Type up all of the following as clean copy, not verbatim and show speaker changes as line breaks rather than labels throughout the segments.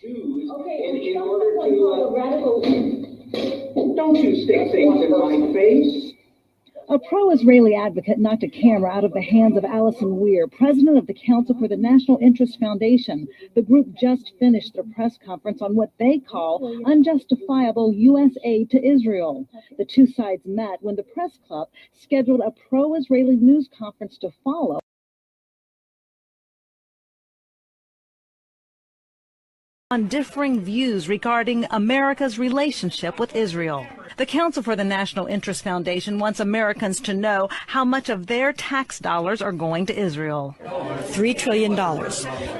Jews
Okay,
in order to... Don't you stick things in my face.
A pro-Israeli advocate knocked a camera out of the hands of Allison Weir, president of the Council for the National Interest Foundation. The group just finished their press conference on what they call unjustifiable U.S. aid to Israel. The two sides met when the press club scheduled a pro-Israeli news conference to follow. On differing views regarding America's relationship with Israel. The Council for the National Interest Foundation wants Americans to know how much of their tax dollars are going to Israel.
$3 trillion.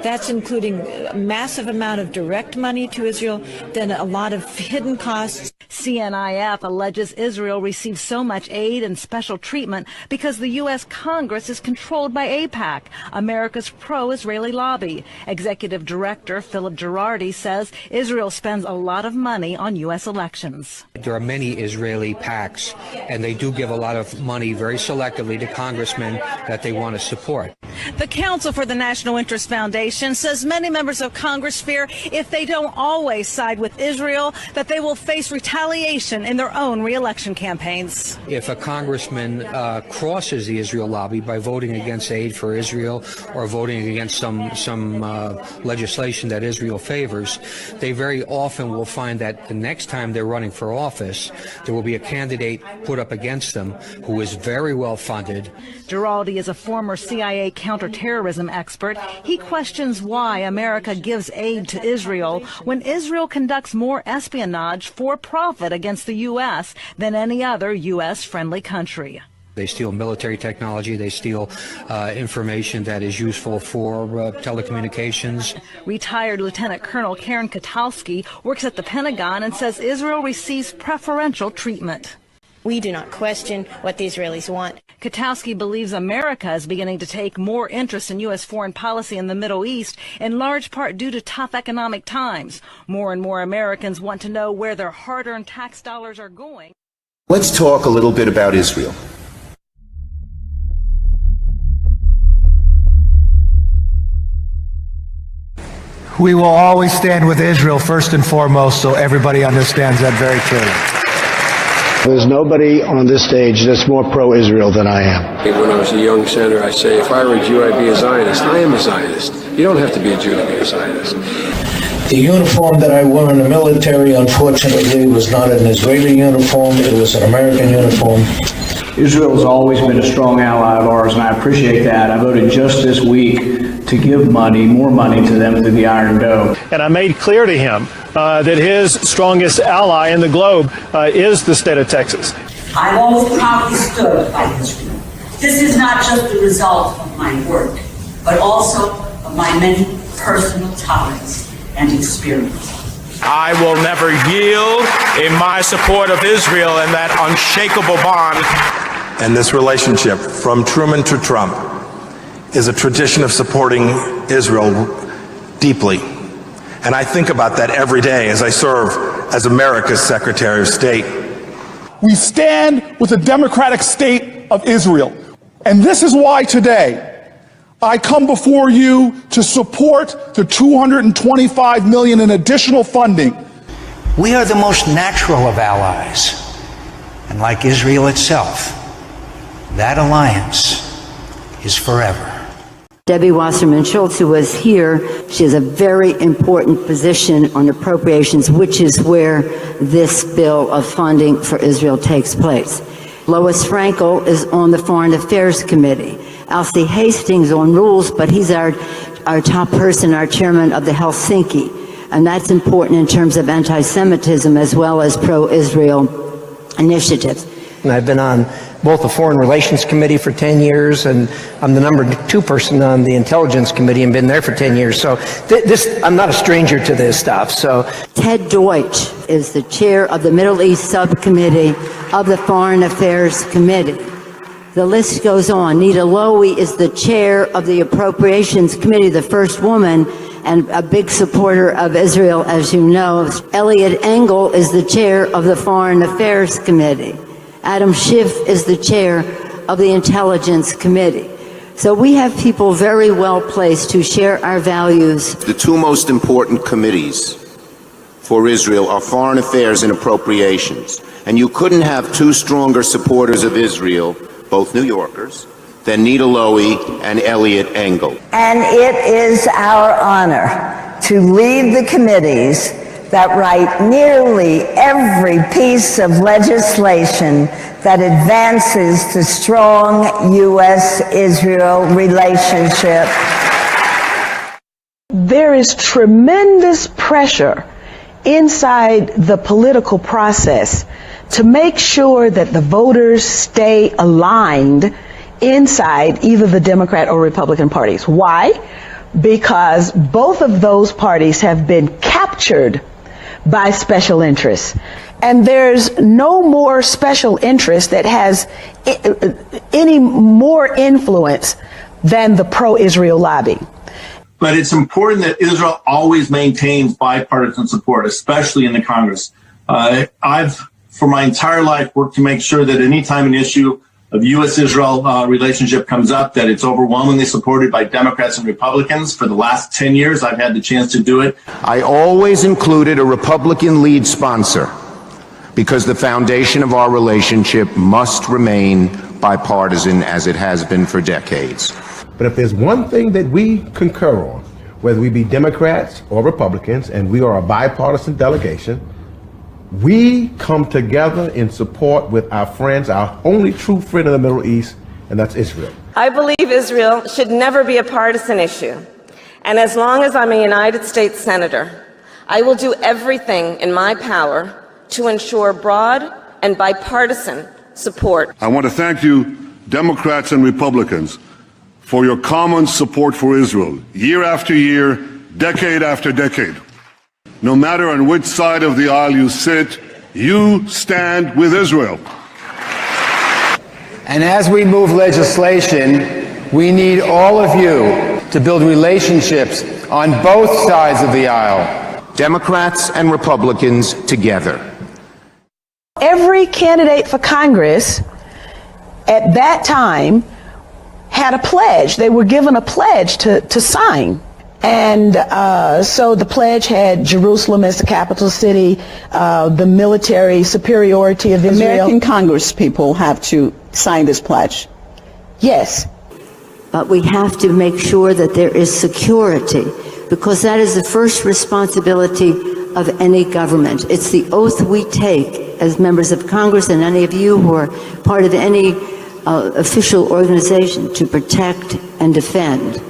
That's including a massive amount of direct money to Israel, then a lot of hidden costs.
CNIF alleges Israel receives so much aid and special treatment because the U.S. Congress is controlled by AIPAC, America's pro-Israeli lobby. Executive Director Philip Girardi says Israel spends a lot of money on U.S. elections.
There are many Israeli PACs, and they do give a lot of money very selectively to congressmen that they want to support.
The Council for the National Interest Foundation says many members of Congress fear if they don't always side with Israel, that they will face retaliation in their own re-election campaigns.
If a congressman crosses the Israel lobby by voting against aid for Israel or voting against some legislation that Israel favors, they very often will find that the next time they're running for office, there will be a candidate put up against them who is very well funded.
Giraldi is a former CIA counterterrorism expert. He questions why America gives aid to Israel when Israel conducts more espionage for profit against the U.S. than any other U.S.-friendly country.
They steal military technology. They steal information that is useful for telecommunications.
Retired Lieutenant Colonel Karen Katowski works at the Pentagon and says Israel receives preferential treatment.
We do not question what the Israelis want.
Katowski believes America is beginning to take more interest in U.S. foreign policy in the Middle East, in large part due to tough economic times. More and more Americans want to know where their hard-earned tax dollars are going.
Let's talk a little bit about Israel.
We will always stand with Israel first and foremost, so everybody understands that very clearly.
There's nobody on this stage that's more pro-Israel than I am.
When I was a young senator, I say, if I were a Jew, I'd be a Zionist. I am a Zionist. You don't have to be a Jew to be a Zionist.
The uniform that I wore in the military, unfortunately, was not an Israeli uniform. It was an American uniform.
Israel has always been a strong ally of ours, and I appreciate that. I voted just this week to give money, more money to them through the Iron Dome.
And I made clear to him that his strongest ally in the globe is the state of Texas.
I've always proudly stood by Israel. This is not just the result of my work, but also of my many personal talents and experience.
I will never yield in my support of Israel and that unshakable bond.
And this relationship, from Truman to Trump, is a tradition of supporting Israel deeply. And I think about that every day as I serve as America's Secretary of State.
We stand with the democratic state of Israel. And this is why today I come before you to support the $225 million in additional funding.
We are the most natural of allies. And like Israel itself, that alliance is forever.
Debbie Wasserman Schultz, who was here, she has a very important position on appropriations, which is where this bill of funding for Israel takes place. Lois Frankel is on the Foreign Affairs Committee. Alcee Hastings on rules, but he's our top person, our chairman of the Helsinki. And that's important in terms of anti-Semitism as well as pro-Israel initiatives.
And I've been on both the Foreign Relations Committee for 10 years, and I'm the #2 person on the Intelligence Committee and been there for 10 years. So I'm not a stranger to this stuff. So
Ted Deutsch is the chair of the Middle East Subcommittee of the Foreign Affairs Committee. The list goes on. Nita Lowey is the chair of the Appropriations Committee, the first woman, and a big supporter of Israel, as you know. Eliot Engel is the chair of the Foreign Affairs Committee. Adam Schiff is the chair of the Intelligence Committee. So we have people very well placed to share our values.
The two most important committees for Israel are Foreign Affairs and Appropriations. And you couldn't have two stronger supporters of Israel, both New Yorkers, than Nita Lowey and Elliot Engel.
And it is our honor to lead the committees that write nearly every piece of legislation that advances the strong U.S.-Israel relationship. There is tremendous pressure inside the political process to make sure that the voters stay aligned inside either the Democrat or Republican parties. Why? Because both of those parties have been captured by special interests. And there's no more special interest that has any more influence than the pro-Israel lobby.
But it's important that Israel always maintains bipartisan support, especially in the Congress. I've, for my entire life, worked to make sure that anytime an issue of U.S.-Israel relationship comes up, that it's overwhelmingly supported by Democrats and Republicans. For the last 10 years, I've had the chance to do it.
I always included a Republican lead sponsor because the foundation of our relationship must remain bipartisan as it has been for decades.
But if there's one thing that we concur on, whether we be Democrats or Republicans, and we are a bipartisan delegation, we come together in support with our friends, our only true friend in the Middle East, and that's Israel.
I believe Israel should never be a partisan issue. And as long as I'm a United States Senator, I will do everything in my power to ensure broad and bipartisan support.
I want to thank you, Democrats and Republicans, for your common support for Israel, year after year, decade after decade. No matter on which side of the aisle you sit, you stand with Israel.
And as we move legislation, we need all of you to build relationships on both sides of the aisle.
Democrats and Republicans together.
Every candidate for Congress at that time had a pledge. They were given a pledge to sign. And so the pledge had Jerusalem as the capital city, the military superiority of Israel.
American Congress people have to sign this pledge.
Yes.
But we have to make sure that there is security, because that is the first responsibility of any government. It's the oath we take as members of Congress and any of you who are part of any official organization to protect and defend.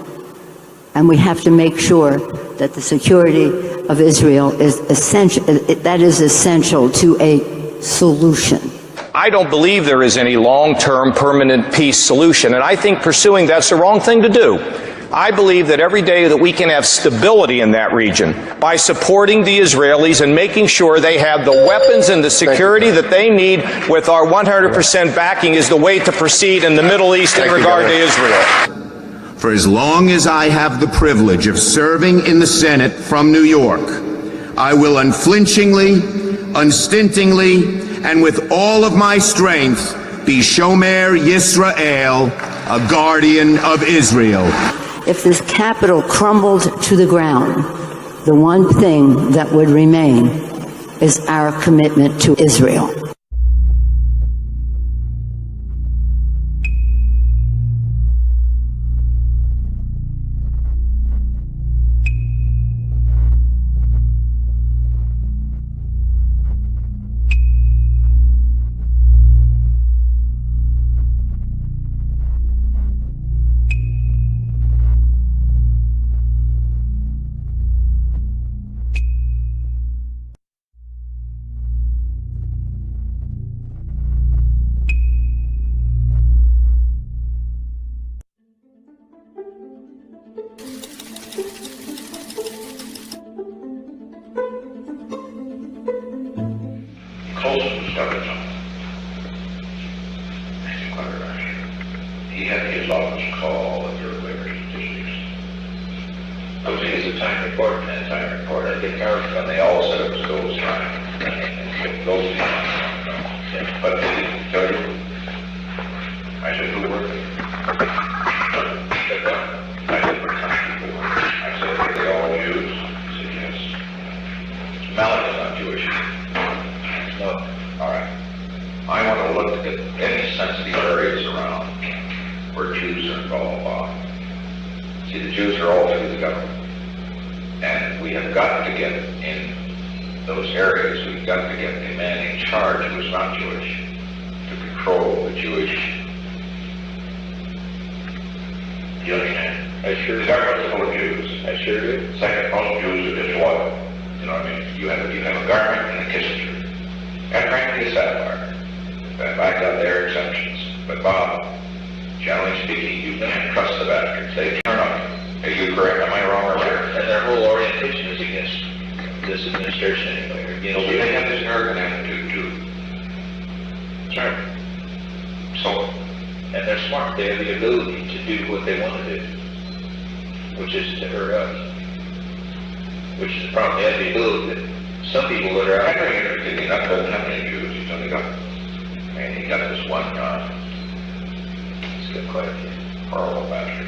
And we have to make sure that the security of Israel is essential. That is essential to a solution.
I don't believe there is any long-term permanent peace solution, and I think pursuing that's the wrong thing to do. I believe that every day that we can have stability in that region by supporting the Israelis and making sure they have the weapons and the security that they need with our 100% backing is the way to proceed in the Middle East in regard to Israel.
For as long as I have the privilege of serving in the Senate from New York, I will unflinchingly, unstintingly, and with all of my strength be Shomer Yisrael, a guardian of Israel.
If this capital crumbled to the ground, the one thing that would remain is our commitment to Israel.
He had his office call and your labor statistics. I was thinking it's a time report and a time report. I think ours, when they all said it was goes time. Goes time. But they didn't tell you. I said, who worked? to look at any sensitive areas around where Jews are involved. See, the Jews are all through the government. And we have got to get in those areas, we've got to get the man in charge who is not Jewish to control the Jewish. You understand? I sure do. The government is full of Jews. I sure do. Second, most Jews are disloyal. You know what I mean? You have a Garment and a Kissinger. And frankly, a Sapphire. And by God, there are exceptions. But Bob, generally speaking, you can't trust the bastards. They turn on you. Are you correct? Am I wrong or right? And their whole orientation is against this administration anyway. So they have this arrogant attitude too. Sure. So, and they're smart. They have the ability to do what they want to do, which is to hurt us. Which is the problem. They have the ability that some people that are out there, he doesn't have any Jews. He's only got, he got this one. He's got quite a horrible bastard.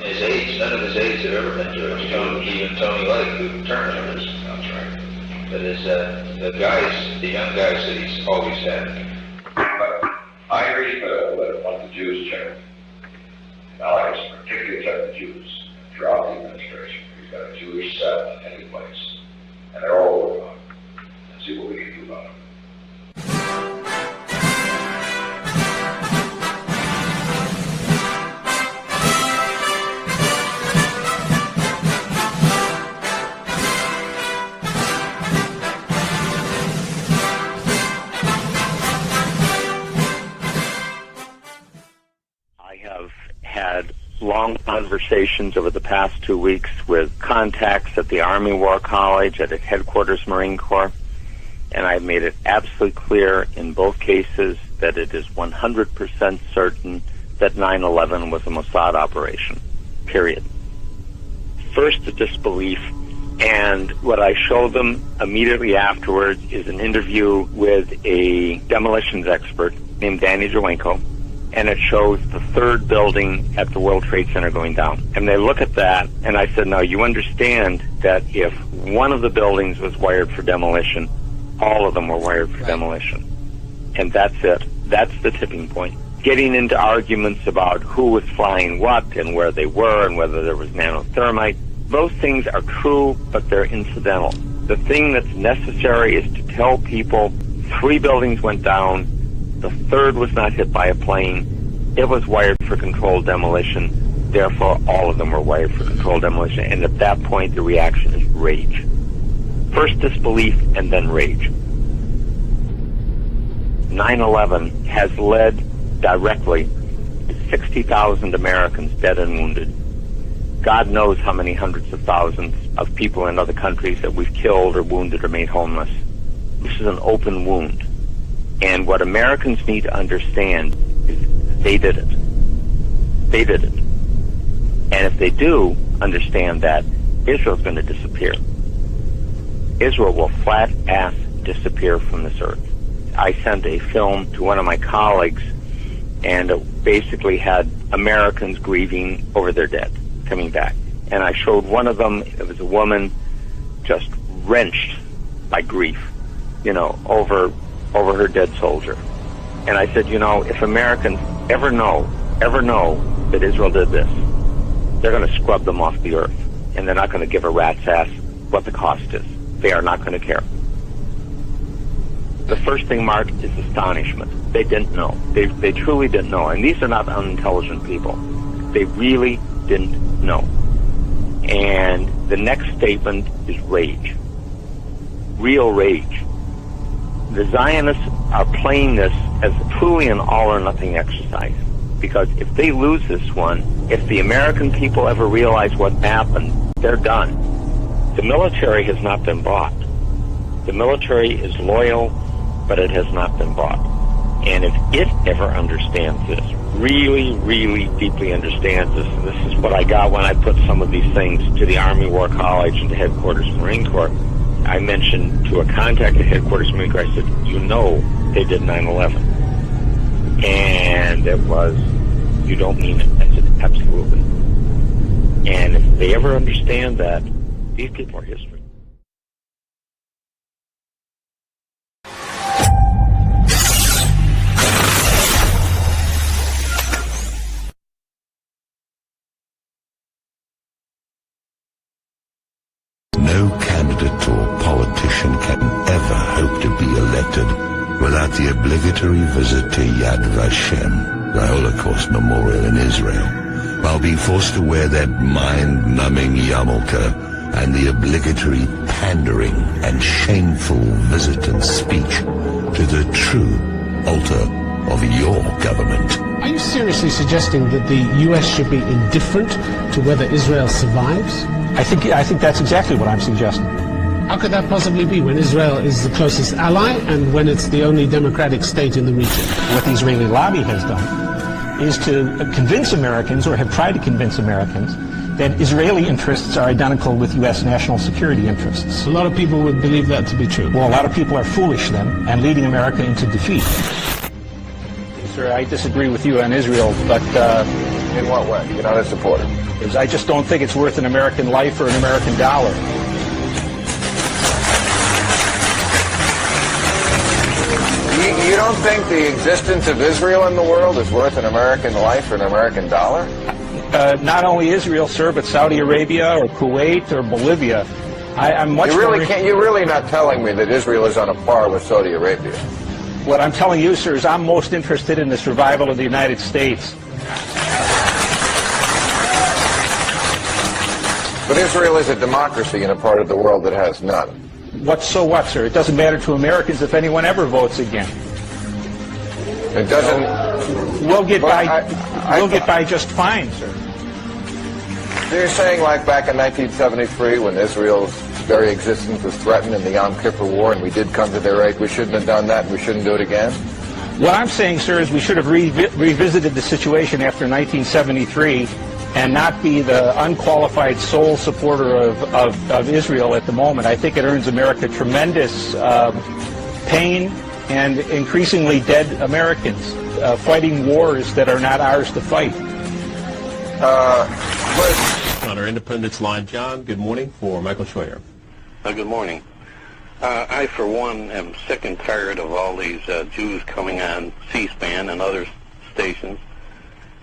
His aides, none of his aides have ever been Jewish. Even Tony Lake, who turned him, is. That's right. But the young guys that he's always had. But I agree that once the Jews check, Alex particularly check the Jews throughout the administration. He's got a Jewish set in any place. And they're all working on it. And see what we can do about it.
Had long conversations over the past 2 weeks with contacts at the Army War College, at headquarters Marine Corps, and I've made it absolutely clear in both cases that it is 100% certain that 9/11 was a Mossad operation, period. First, the disbelief, and what I showed them immediately afterwards is an interview with a demolitions expert named Danny Jawenko, and it shows the third building at the World Trade Center going down. And they look at that, and I said, now you understand that if one of the buildings was wired for demolition, all of them were wired for demolition. And that's it. That's the tipping point. Getting into arguments about who was flying what and where they were and whether there was nanothermite, those things are true, but they're incidental. The thing that's necessary is to tell people 3 buildings went down, the third was not hit by a plane. It was wired for controlled demolition. Therefore, all of them were wired for controlled demolition. And at that point, the reaction is rage. First disbelief and then rage. 9/11 has led directly to 60,000 Americans dead and wounded. God knows how many hundreds of thousands of people in other countries that we've killed or wounded or made homeless. This is an open wound. And what Americans need to understand is they did it. They did it. And if they do understand that, Israel's going to disappear. Israel will flat-ass disappear from this earth. I sent a film to one of my colleagues, and it basically had Americans grieving over their dead, coming back. And I showed one of them, it was a woman just wrenched by grief, over her dead soldier. And I said, if Americans ever know that Israel did this, they're going to scrub them off the earth. And they're not going to give a rat's ass what the cost is. They are not going to care. The first thing, Mark, is astonishment. They didn't know. They truly didn't know. And these are not unintelligent people. They really didn't know. And the next statement is rage. Real rage. The Zionists are playing this as truly an all-or-nothing exercise. Because if they lose this one, if the American people ever realize what happened, they're done. The military has not been bought. The military is loyal, but it has not been bought. And if it ever understands this, really, really deeply understands this, and this is what I got when I put some of these things to the Army War College and to headquarters Marine Corps. I mentioned to a contact at headquarters Marine Corps, I said, they did 9/11. And it was, you don't mean it. I said, absolutely. And if they ever understand that, these people are history.
No candidate or politician can ever hope to be elected without the obligatory visit to Yad Vashem, the Holocaust Memorial in Israel, while being forced to wear that mind-numbing yarmulke and the obligatory pandering and shameful visit and speech to the true altar of your government.
Are you seriously suggesting that the U.S. should be indifferent to whether Israel survives?
I think that's exactly what I'm suggesting.
How could that possibly be when Israel is the closest ally and when it's the only democratic state in the region?
What the Israeli lobby has done is to convince Americans, or have tried to convince Americans, that Israeli interests are identical with U.S. national security interests.
A lot of people would believe that to be true.
Well, a lot of people are foolish then, and leading America into defeat. Sir, I disagree with you on Israel, but...
In what way? You're not a supporter?
Because I just don't think it's worth an American life or an American dollar.
You don't think the existence of Israel in the world is worth an American life or an American dollar?
Not only Israel, sir, but Saudi Arabia or Kuwait or Bolivia. I'm much more...
You're really not telling me that Israel is on a par with Saudi Arabia.
What I'm telling you, sir, is I'm most interested in the survival of the United States.
But Israel is a democracy in a part of the world that has none.
So what, sir? It doesn't matter to Americans if anyone ever votes again.
It doesn't...
We'll get by just fine, sir.
So you're saying, like back in 1973, when Israel's very existence was threatened in the Yom Kippur War, and we did come to their aid, we shouldn't have done that, and we shouldn't do it again?
What I'm saying, sir, is we should have revisited the situation after 1973 and not be the unqualified sole supporter of Israel at the moment. I think it earns America tremendous pain and increasingly dead Americans fighting wars that are not ours to fight.
On our Independence line, John, good morning for Michael Schweier.
Good morning. I, for one, am sick and tired of all these Jews coming on C-SPAN and other stations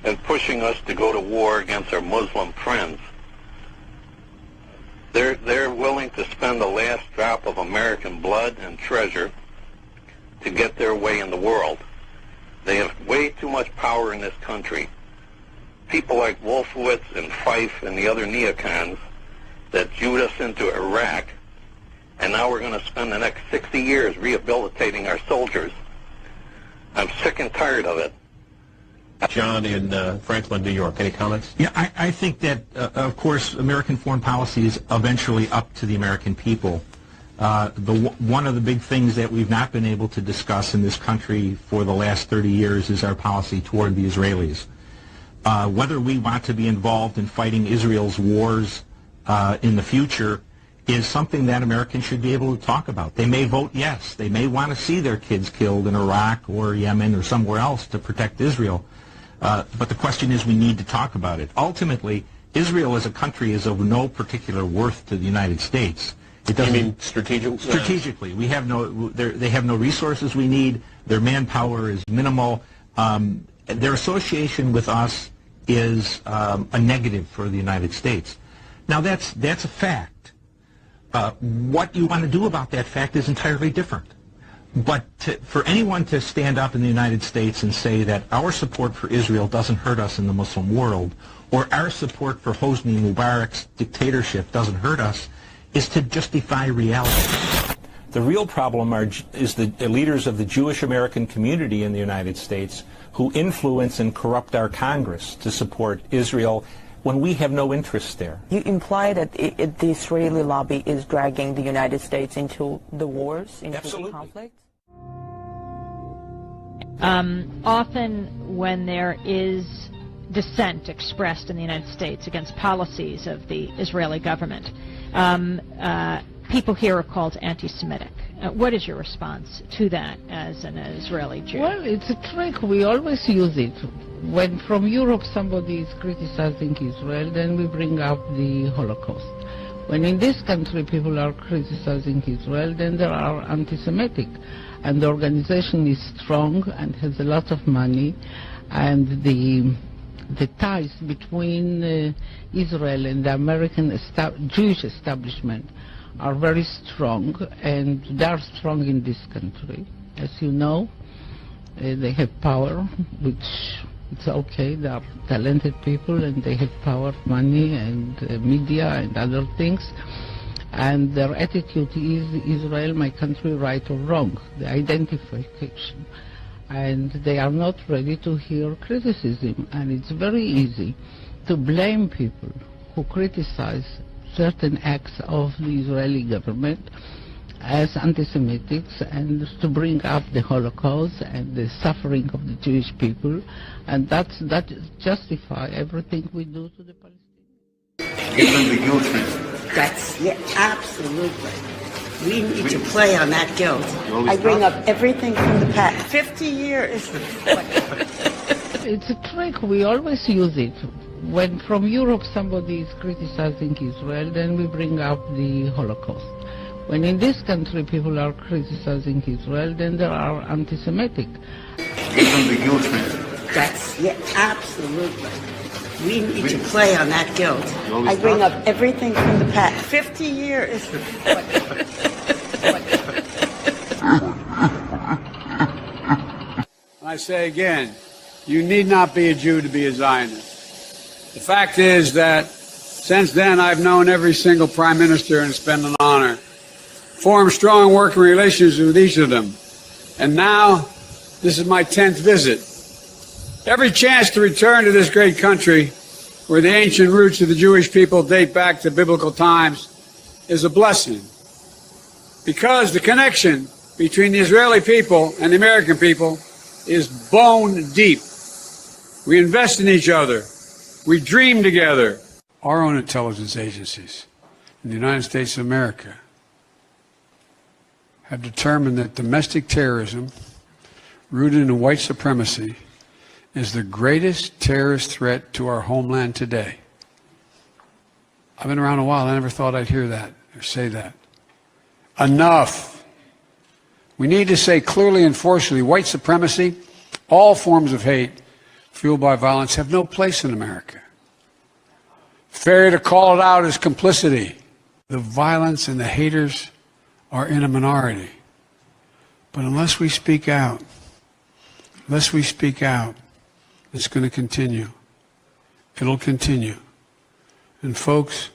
and pushing us to go to war against our Muslim friends. They're willing to spend the last drop of American blood and treasure to get their way in the world. They have way too much power in this country. People like Wolfowitz and Fife and the other neocons that Jewed us into Iraq, and now we're going to spend the next 60 years rehabilitating our soldiers. I'm sick and tired of it.
John in Franklin, New York. Any comments?
Yeah, I think that, of course, American foreign policy is eventually up to the American people. One of the big things that we've not been able to discuss in this country for the last 30 years is our policy toward the Israelis. Whether we want to be involved in fighting Israel's wars in the future is something that Americans should be able to talk about. They may vote yes. They may want to see their kids killed in Iraq or Yemen or somewhere else to protect Israel. But the question is, we need to talk about it. Ultimately, Israel as a country is of no particular worth to the United States. It doesn't.
You mean strategically?
We have they have no resources we need. Their manpower is minimal. Their association with us is a negative for the United States. Now that's a fact. What you want to do about that fact is entirely different. But for anyone to stand up in the United States and say that our support for Israel doesn't hurt us in the Muslim world, or our support for Hosni Mubarak's dictatorship doesn't hurt us, is to just defy reality.
The real problem is the leaders of the Jewish American community in the United States who influence and corrupt our Congress to support Israel when we have no interest there.
You imply that the Israeli lobby is dragging the United States into the wars, into the conflict?
Often when there is dissent expressed in the United States against policies of the Israeli government, people here are called anti-Semitic. What is your response to that as an Israeli Jew?
Well, it's a trick. We always use it. When from Europe somebody is criticizing Israel, then we bring up the Holocaust. When in this country people are criticizing Israel, then they are anti-Semitic. And the organization is strong and has a lot of money, and the ties between Israel and the American Jewish establishment are very strong, and they are strong in this country. As you know, they have power, which it's okay. They are talented people, and they have power, money, and media, and other things. And their attitude is Israel, my country, right or wrong, the identification. And they are not ready to hear criticism. And it's very easy to blame people who criticize certain acts of the Israeli government as anti-Semitics, and to bring up the Holocaust and the suffering of the Jewish people, and that justify everything we do to the Palestinians.
Give them the guilt trip. That's, yeah, absolutely. We need to play on that guilt. I bring up everything from the past. 50 years.
It's a trick. We always use it. When from Europe somebody is criticizing Israel, then we bring up the Holocaust. When in this country people are criticizing Israel, then they are anti-Semitic.
Give them the guilt trip. That's, yeah, absolutely. We need to play on that guilt. I bring up everything from the past. 50 years.
I say again, you need not be a Jew to be a Zionist. The fact is that since then I've known every single prime minister, and it's been an honor. Formed strong working relations with each of them. And now, this is my 10th visit. Every chance to return to this great country, where the ancient roots of the Jewish people date back to biblical times, is a blessing. Because the connection between the Israeli people and the American people is bone deep. We invest in each other. We dream together. Our own intelligence agencies in the United States of America have determined that domestic terrorism, rooted in white supremacy, is the greatest terrorist threat to our homeland today. I've been around a while. I never thought I'd hear that or say that. Enough. We need to say clearly and forcefully, white supremacy, all forms of hate fueled by violence have no place in America. Fair to call it out as complicity. The violence and the haters are in a minority. But unless we speak out, it's going to continue. It'll continue. And folks,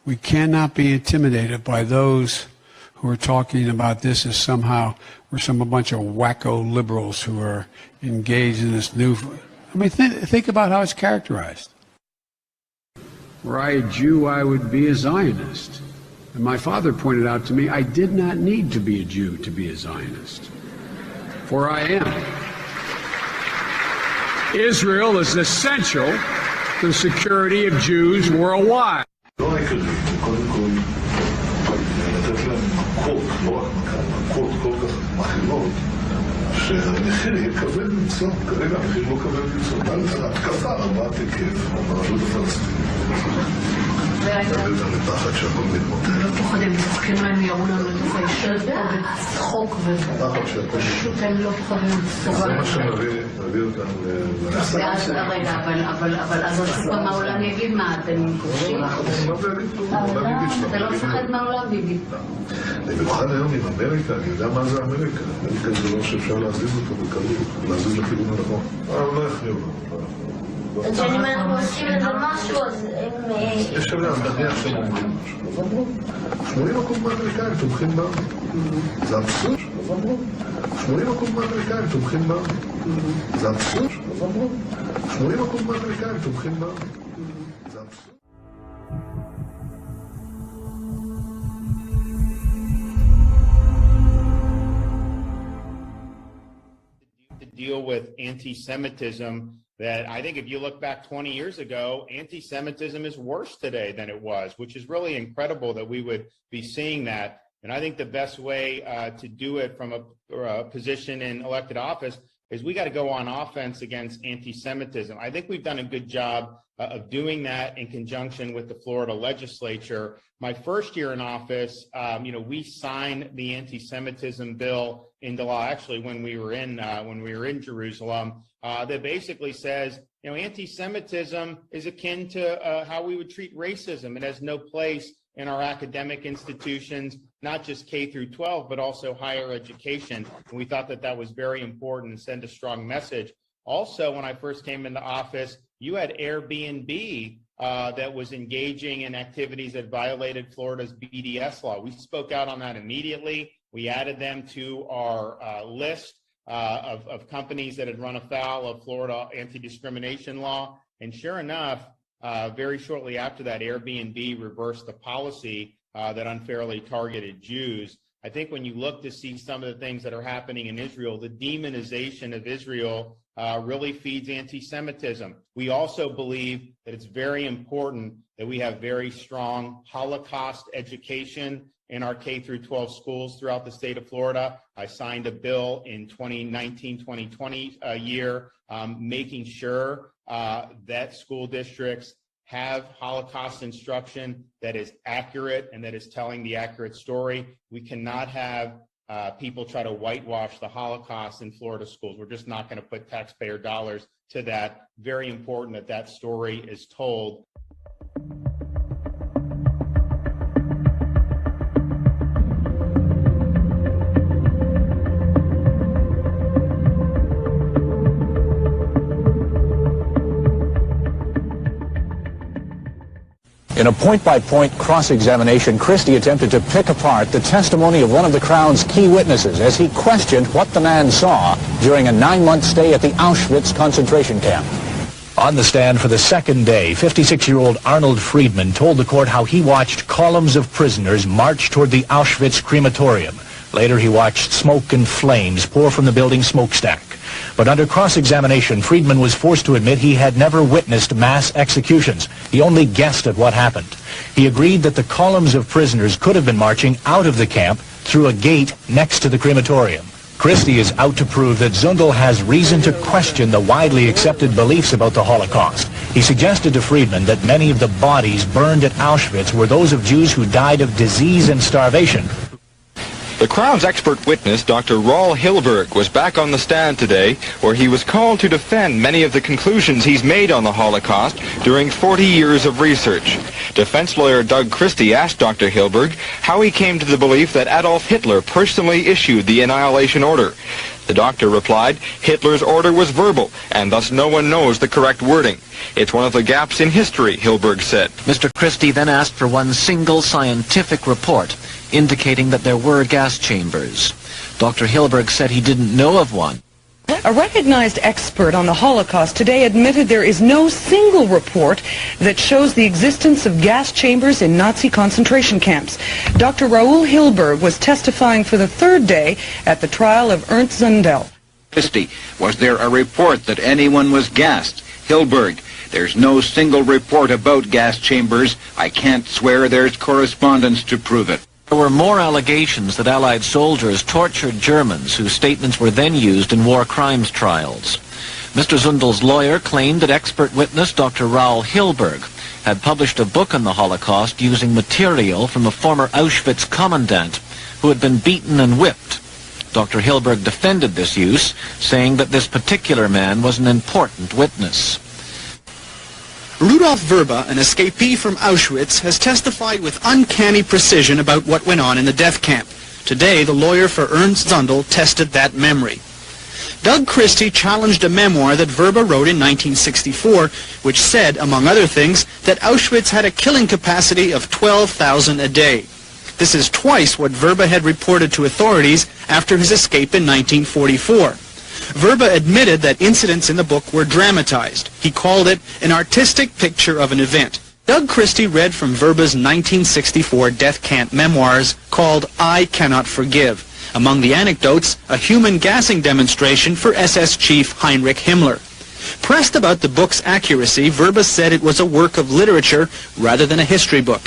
we cannot be intimidated by those who are talking about this as somehow we're a bunch of wacko liberals who are engaged in this new... I mean, think about how it's characterized. Were I a Jew, I would be a Zionist. And my father pointed out to me, I did not need to be a Jew to be a Zionist. For I am. Israel is essential to the security of Jews worldwide.
שהמחיר יקבל ביצוע, כרגע המחיר לא קבל ביצוע. התקפה רבת היקף ברשות הפלסטינית. תקבל את המתחת שהכל מתמוטט. לא פוחדים, צוחקים להם יראו לנו את זה, ישרת פה בצחוק ופשוט הם לא פוחדים לצחוק. זה מה שמביא אותם ואז רגע, אבל אז עוד פעם העולם יגיד מה, אתם כובשים? אתה לא מפחד מהעולם, ביבי. במיוחד היום עם אמריקה, אני יודע מה זה אמריקה. אמריקה זה לא שאפשר להזיז אותו בקלות, להזיז לכיוון הנכון. לא יכניעו לו.
אם אנחנו עושים איזה משהו, אז הם...
יש שם להניח שהם אומרים משהו. 80% מהאמריקאים תומכים בנו. זה אבסורד. 80% מהאמריקאים תומכים בנו. זה אבסורד. 80% מהאמריקאים תומכים בנו. זה אבסורד.
Deal with anti-Semitism that I think if you look back 20 years ago, anti-Semitism is worse today than it was, which is really incredible that we would be seeing that. And I think the best way to do it from a position in elected office is we got to go on offense against anti-Semitism. I think we've done a good job of doing that in conjunction with the Florida legislature. My first year in office, we signed the anti-Semitism bill into law. Actually, when we were in Jerusalem, that basically says, anti-Semitism is akin to how we would treat racism. It has no place in our academic institutions, not just K through 12, but also higher education. And we thought that that was very important and send a strong message. Also, when I first came into office, you had Airbnb that was engaging in activities that violated Florida's BDS law. We spoke out on that immediately. We added them to our list of companies that had run afoul of Florida anti-discrimination law. And sure enough, very shortly after that, Airbnb reversed the policy that unfairly targeted Jews. I think when you look to see some of the things that are happening in Israel, the demonization of Israel really feeds anti-Semitism. We also believe that it's very important that we have very strong Holocaust education in our K through 12 schools throughout the state of Florida. I signed a bill in 2019-2020 year making sure that school districts have Holocaust instruction that is accurate and that is telling the accurate story. We cannot have people try to whitewash the Holocaust in Florida schools. We're just not going to put taxpayer dollars to that. Very important that that story is told.
In a point-by-point cross-examination, Christie attempted to pick apart the testimony of one of the Crown's key witnesses as he questioned what the man saw during a 9-month stay at the Auschwitz concentration camp. On the stand for the second day, 56-year-old Arnold Friedman told the court how he watched columns of prisoners march toward the Auschwitz crematorium. Later, he watched smoke and flames pour from the building's smokestack. But under cross-examination, Friedman was forced to admit he had never witnessed mass executions. He only guessed at what happened. He agreed that the columns of prisoners could have been marching out of the camp through a gate next to the crematorium. Christie is out to prove that Zundel has reason to question the widely accepted beliefs about the Holocaust. He suggested to Friedman that many of the bodies burned at Auschwitz were those of Jews who died of disease and starvation.
The Crown's expert witness, Dr. Raul Hilberg, was back on the stand today, where he was called to defend many of the conclusions he's made on the Holocaust during 40 years of research. Defense lawyer Doug Christie asked Dr. Hilberg how he came to the belief that Adolf Hitler personally issued the annihilation order. The doctor replied, Hitler's order was verbal, and thus no one knows the correct wording. It's one of the gaps in history, Hilberg said.
Mr. Christie then asked for one single scientific report indicating that there were gas chambers. Dr. Hilberg said he didn't know of one.
A recognized expert on the Holocaust today admitted there is no single report that shows the existence of gas chambers in Nazi concentration camps. Dr. Raul Hilberg was testifying for the third day at the trial of Ernst Zundel.
Christie, was there a report that anyone was gassed? Hilberg, there's no single report about gas chambers. I can't swear there's correspondence to prove it.
There were more allegations that Allied soldiers tortured Germans whose statements were then used in war crimes trials. Mr. Zundel's lawyer claimed that expert witness Dr. Raul Hilberg had published a book on the Holocaust using material from a former Auschwitz commandant who had been beaten and whipped. Dr. Hilberg defended this use, saying that this particular man was an important witness.
Rudolf Verba, an escapee from Auschwitz, has testified with uncanny precision about what went on in the death camp. Today, the lawyer for Ernst Zundel tested that memory. Doug Christie challenged a memoir that Verba wrote in 1964, which said, among other things, that Auschwitz had a killing capacity of 12,000 a day. This is twice what Verba had reported to authorities after his escape in 1944. Verba admitted that incidents in the book were dramatized. He called it an artistic picture of an event. Doug Christie read from Verba's 1964 death camp memoirs called I Cannot Forgive. Among the anecdotes, a human gassing demonstration for SS Chief Heinrich Himmler. Pressed about the book's accuracy, Verba said it was a work of literature rather than a history book.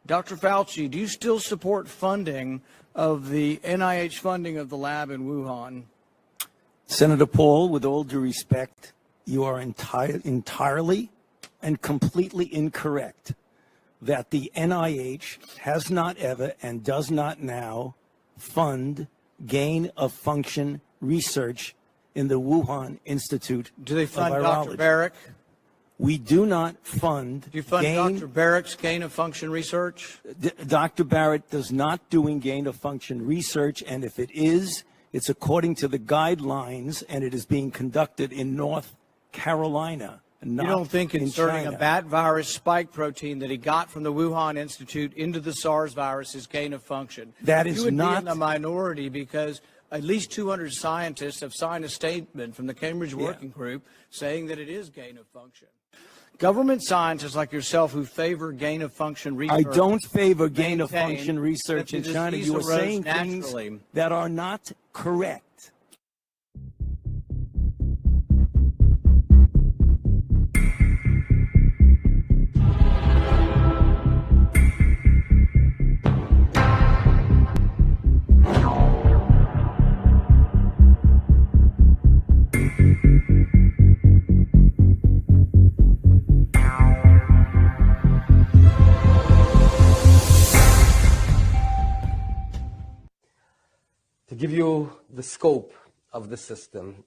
Dr. Fauci, do you still support funding of the NIH funding of the lab in Wuhan?
Senator Paul, with all due respect, you are entirely and completely incorrect that the NIH has not ever and does not now fund gain-of-function research in the Wuhan Institute
Do they fund
of
Dr.
Virology.
Barrick?
We do not fund.
Do you fund Dr. Barrick's gain-of-function research?
Dr. Barrett does not doing gain-of-function research, and if it is, it's according to the guidelines, and it is being conducted in North Carolina. Not
You don't think
in
inserting
China.
a bat virus spike protein that he got from the Wuhan Institute into the SARS virus is gain of function?
That is
You would
not-
be in the minority because at least 200 scientists have signed a statement from the Cambridge Working Group saying that it is gain of function. Government scientists like yourself who favor gain of function research.
I don't favor gain of
maintain
function research
that
in
the
China.
disease
You are
arose
saying
naturally.
things that are not correct.
To give you the scope of the system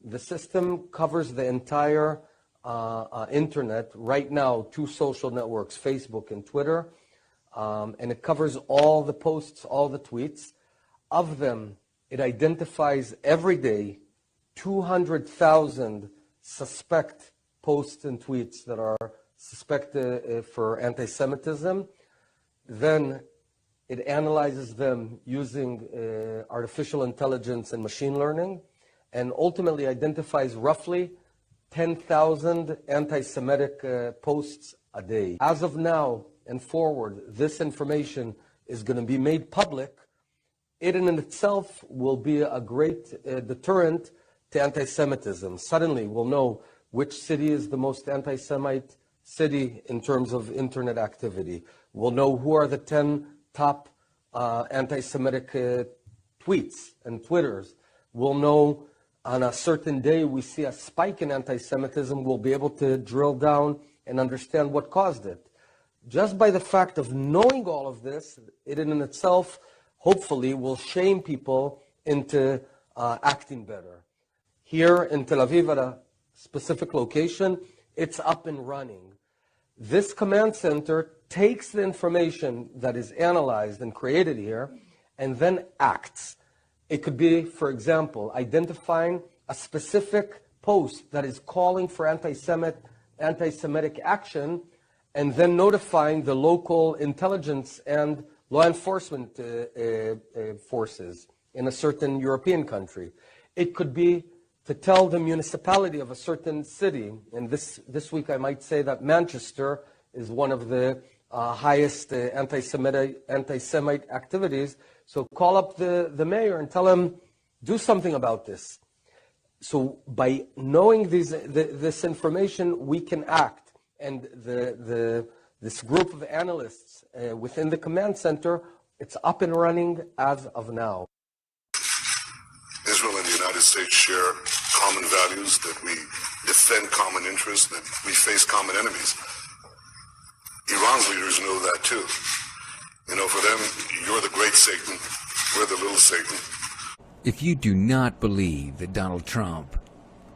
covers the entire internet right now, 2 social networks, Facebook and Twitter, and it covers all the posts, all the tweets. Of them, it identifies every day 200,000 suspect posts and tweets that are suspected for anti-Semitism. Then it analyzes them using artificial intelligence and machine learning, and ultimately identifies roughly 10,000 anti-Semitic posts a day. As of now and forward, this information is going to be made public. It in itself will be a great deterrent to anti-Semitism. Suddenly we'll know which city is the most anti-Semite city in terms of internet activity. We'll know who are the 10 top anti-Semitic tweets and Twitters. We'll know on a certain day we see a spike in anti-Semitism, we'll be able to drill down and understand what caused it. Just by the fact of knowing all of this, it in itself hopefully will shame people into acting better. Here in Tel Aviv at a specific location, it's up and running. This command center takes the information that is analyzed and created here and then acts. It could be, for example, identifying a specific post that is calling for anti-Semitic action and then notifying the local intelligence and law enforcement forces in a certain European country. It could be to tell the municipality of a certain city, and this week I might say that Manchester is one of the highest anti-Semite activities. So call up the mayor and tell him, do something about this. So by knowing this information, we can act. And this group of analysts within the command center, it's up and running as of now.
Israel and the United States share common values, that we defend common interests, that we face common enemies. Iran's leaders know that too. You know, for them, you're the great Satan, we're the little Satan.
If you do not believe that Donald Trump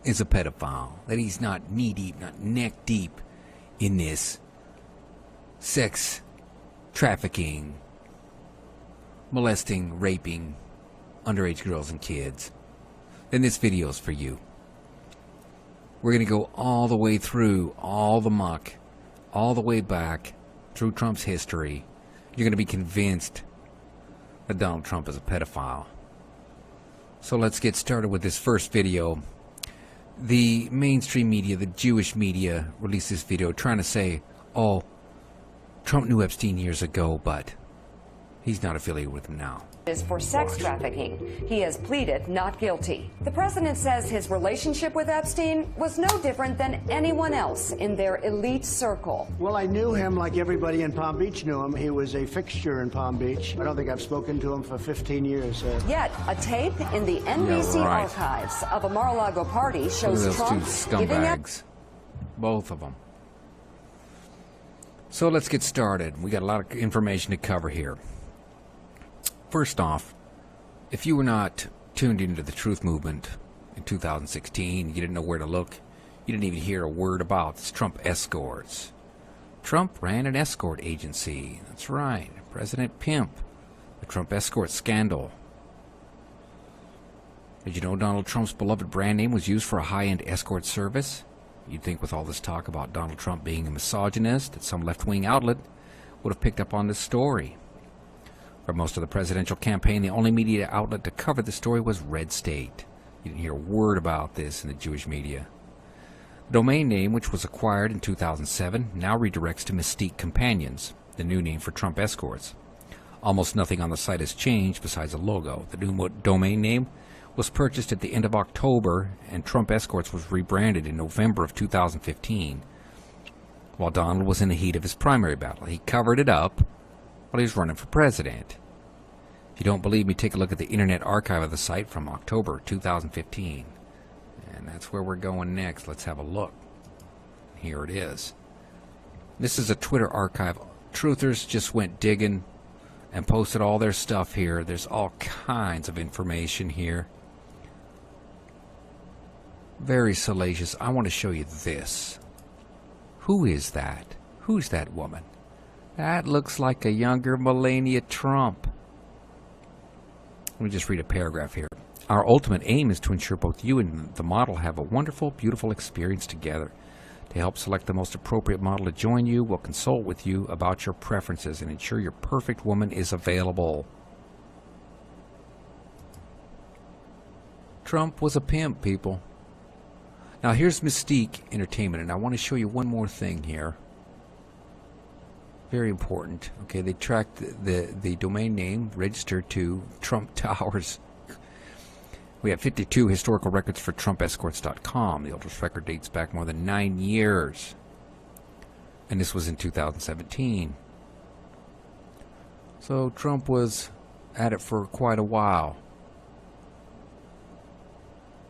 is a pedophile, that he's not knee-deep, not neck-deep in this sex trafficking, molesting, raping underage girls and kids, then this video is for you. We're going to go all the way through all the muck, all the way back through Trump's history. You're going to be convinced that Donald Trump is a pedophile. So let's get started with this first video. The mainstream media, the Jewish media, released this video trying to say, oh, Trump knew Epstein years ago, but he's not affiliated with him now.
Is for sex trafficking. He has pleaded not guilty. The president says his relationship with Epstein was no different than anyone else in their elite circle.
Well, I knew him like everybody in Palm Beach knew him. He was a fixture in Palm Beach. I don't think I've spoken to him for 15 years.
Yet, a tape in the NBC archives of a Mar-a-Lago party shows
Look at
Trump
those two
giving
scumbags. Both of them. So let's get started. We got a lot of information to cover here. First off, if you were not tuned into the Truth Movement in 2016. You didn't know where to look. You didn't even hear a word about this Trump escorts. Trump ran an escort agency. That's right. President Pimp. The Trump escort scandal. Did you know Donald Trump's beloved brand name was used for a high-end escort service? You'd think with all this talk about Donald Trump being a misogynist that some left-wing outlet would have picked up on this story. For most of the presidential campaign, the only media outlet to cover the story was Red State. You didn't hear a word about this in the Jewish media. The domain name, which was acquired in 2007, now redirects to Mystique Companions, the new name for Trump escorts. Almost nothing on the site has changed besides a logo. The new domain name was purchased at the end of October, and Trump Escorts was rebranded in November of 2015. While Donald was in the heat of his primary battle, he covered it up while he was running for president. If you don't believe me, take a look at the Internet Archive of the site from October 2015. And that's where we're going next. Let's have a look. Here it is. This is a Twitter archive. Truthers just went digging and posted all their stuff here. There's all kinds of information here. Very salacious. I want to show you this. Who is that? Who's that woman? That looks like a younger Melania Trump. Let me just read a paragraph here. Our ultimate aim is to ensure both you and the model have a wonderful, beautiful experience together. To help select the most appropriate model to join you, we'll consult with you about your preferences and ensure your perfect woman is available. Trump was a pimp, people. Now here's Mystique Entertainment, and I want to show you one more thing here. Very important. Okay, they tracked the domain name registered to Trump Towers. We have 52 historical records for TrumpEscorts.com. The oldest record dates back more than 9 years. And this was in 2017. So Trump was at it for quite a while.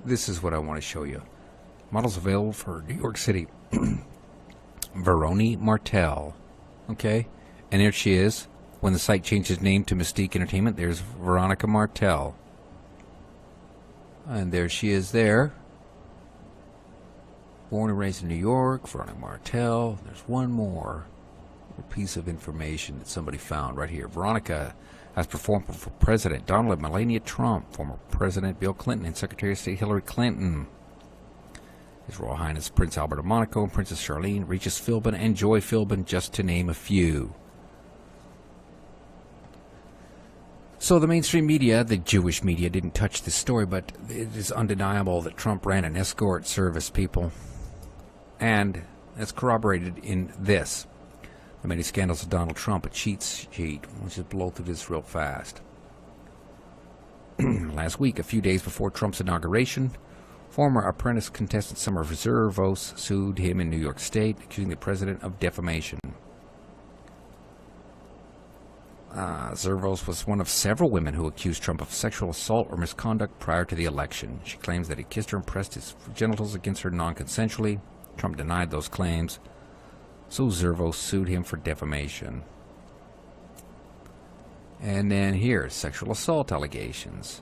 This is what I want to show you. Models available for New York City. Veroni Martel. Okay? And there she is. When the site changed its name to Mystique Entertainment, there's Veronica Martel. And there she is there. Born and raised in New York, Veronica Martel. There's one more piece of information that somebody found right here. Veronica has performed for President Donald and Melania Trump, former President Bill Clinton, and Secretary of State Hillary Clinton. His Royal Highness Prince Albert of Monaco and Princess Charlene, Regis Philbin, and Joy Philbin, just to name a few. So the mainstream media, the Jewish media, didn't touch this story, but it is undeniable that Trump ran an escort service, people. And it's corroborated in this. The many scandals of Donald Trump, a cheat sheet. Let's just blow through this real fast. Last week, a few days before Trump's inauguration, former apprentice contestant Summer Zervos sued him in New York State, accusing the president of defamation. Zervos was one of several women who accused Trump of sexual assault or misconduct prior to the election. She claims that he kissed her and pressed his genitals against her non-consensually. Trump denied those claims, so Zervos sued him for defamation. And then here, sexual assault allegations.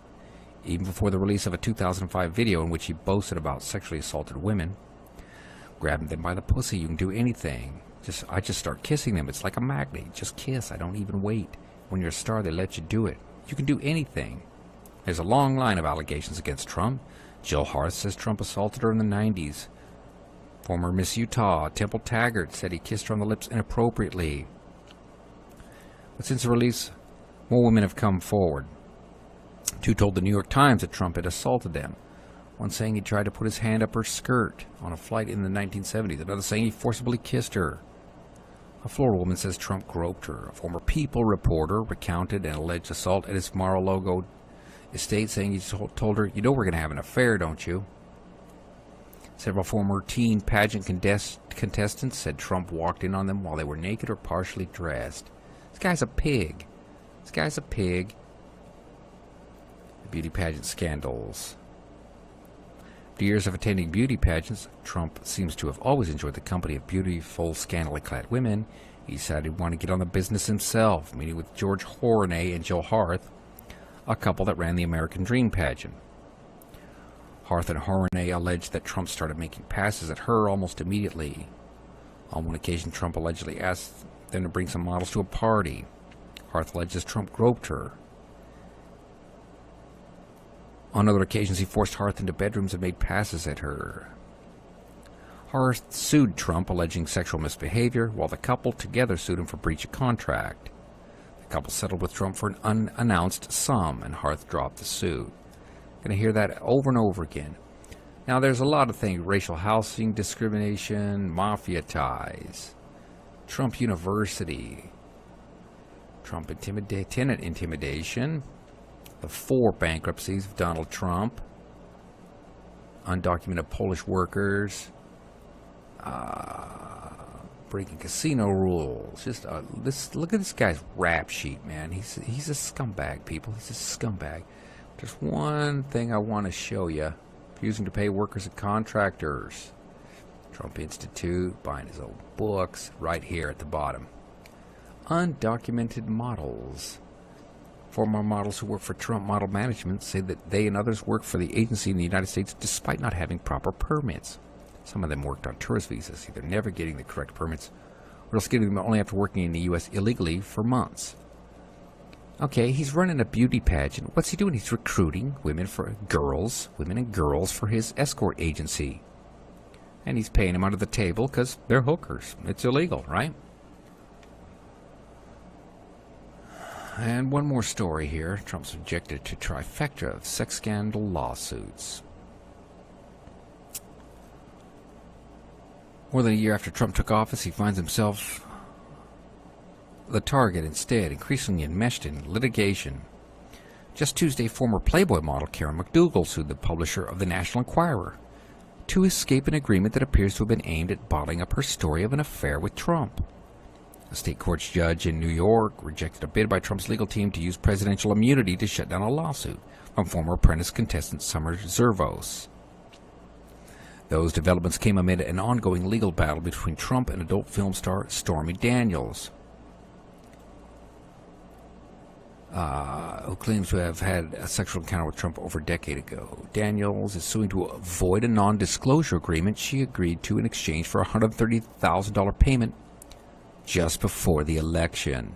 Even before the release of a 2005 video in which he boasted about sexually assaulted women, grabbing them by the pussy, you can do anything. I just start kissing them. It's like a magnet. Just kiss. I don't even wait. When you're a star, they let you do it. You can do anything. There's a long line of allegations against Trump. Jill Harth says Trump assaulted her in the 90s. Former Miss Utah, Temple Taggart, said he kissed her on the lips inappropriately. But since the release, more women have come forward. Two told the New York Times that Trump had assaulted them. One saying he tried to put his hand up her skirt on a flight in the 1970s. Another saying he forcibly kissed her. A Florida woman says Trump groped her. A former People reporter recounted an alleged assault at his Mar-a-Lago estate, saying he told her, "You know we're going to have an affair, don't you?" Several former teen pageant contestants said Trump walked in on them while they were naked or partially dressed. This guy's a pig. This guy's a pig. The beauty pageant scandals. After years of attending beauty pageants, Trump seems to have always enjoyed the company of beautiful, scantily clad women. He decided he wanted to get on the business himself, meeting with George Horney and Jill Harth, a couple that ran the American Dream pageant. Harth and Horne alleged that Trump started making passes at her almost immediately. On one occasion, Trump allegedly asked them to bring some models to a party. Harth alleges Trump groped her. On other occasions, he forced Harth into bedrooms and made passes at her. Harth sued Trump, alleging sexual misbehavior, while the couple together sued him for breach of contract. The couple settled with Trump for an unannounced sum, and Harth dropped the suit. Going to hear that over and over again. Now, there's a lot of things: racial housing discrimination, mafia ties, Trump University, Trump tenant intimidation, the 4 bankruptcies of Donald Trump, undocumented Polish workers, breaking casino rules. Just look at this guy's rap sheet, man. He's a scumbag, people. He's a scumbag. There's one thing I want to show you. Refusing to pay workers and contractors. Trump Institute, buying his old books, right here at the bottom. Undocumented models. Former models who work for Trump Model Management say that they and others work for the agency in the United States despite not having proper permits. Some of them worked on tourist visas, either never getting the correct permits or else getting them only after working in the U.S. illegally for months. Okay, he's running a beauty pageant. What's he doing? He's recruiting women and girls for his escort agency. And he's paying them under the table because they're hookers. It's illegal, right? And one more story here. Trump's subjected to trifecta of sex scandal lawsuits. More than a year after Trump took office, he finds himself the target instead, increasingly enmeshed in litigation. Just Tuesday, former Playboy model Karen McDougal sued the publisher of the National Enquirer to escape an agreement that appears to have been aimed at bottling up her story of an affair with Trump. A state court's judge in New York rejected a bid by Trump's legal team to use presidential immunity to shut down a lawsuit from former Apprentice contestant Summer Zervos. Those developments came amid an ongoing legal battle between Trump and adult film star Stormy Daniels, who claims to have had a sexual encounter with Trump over a decade ago. Daniels is suing to avoid a non-disclosure agreement she agreed to in exchange for a $130,000 payment just before the election.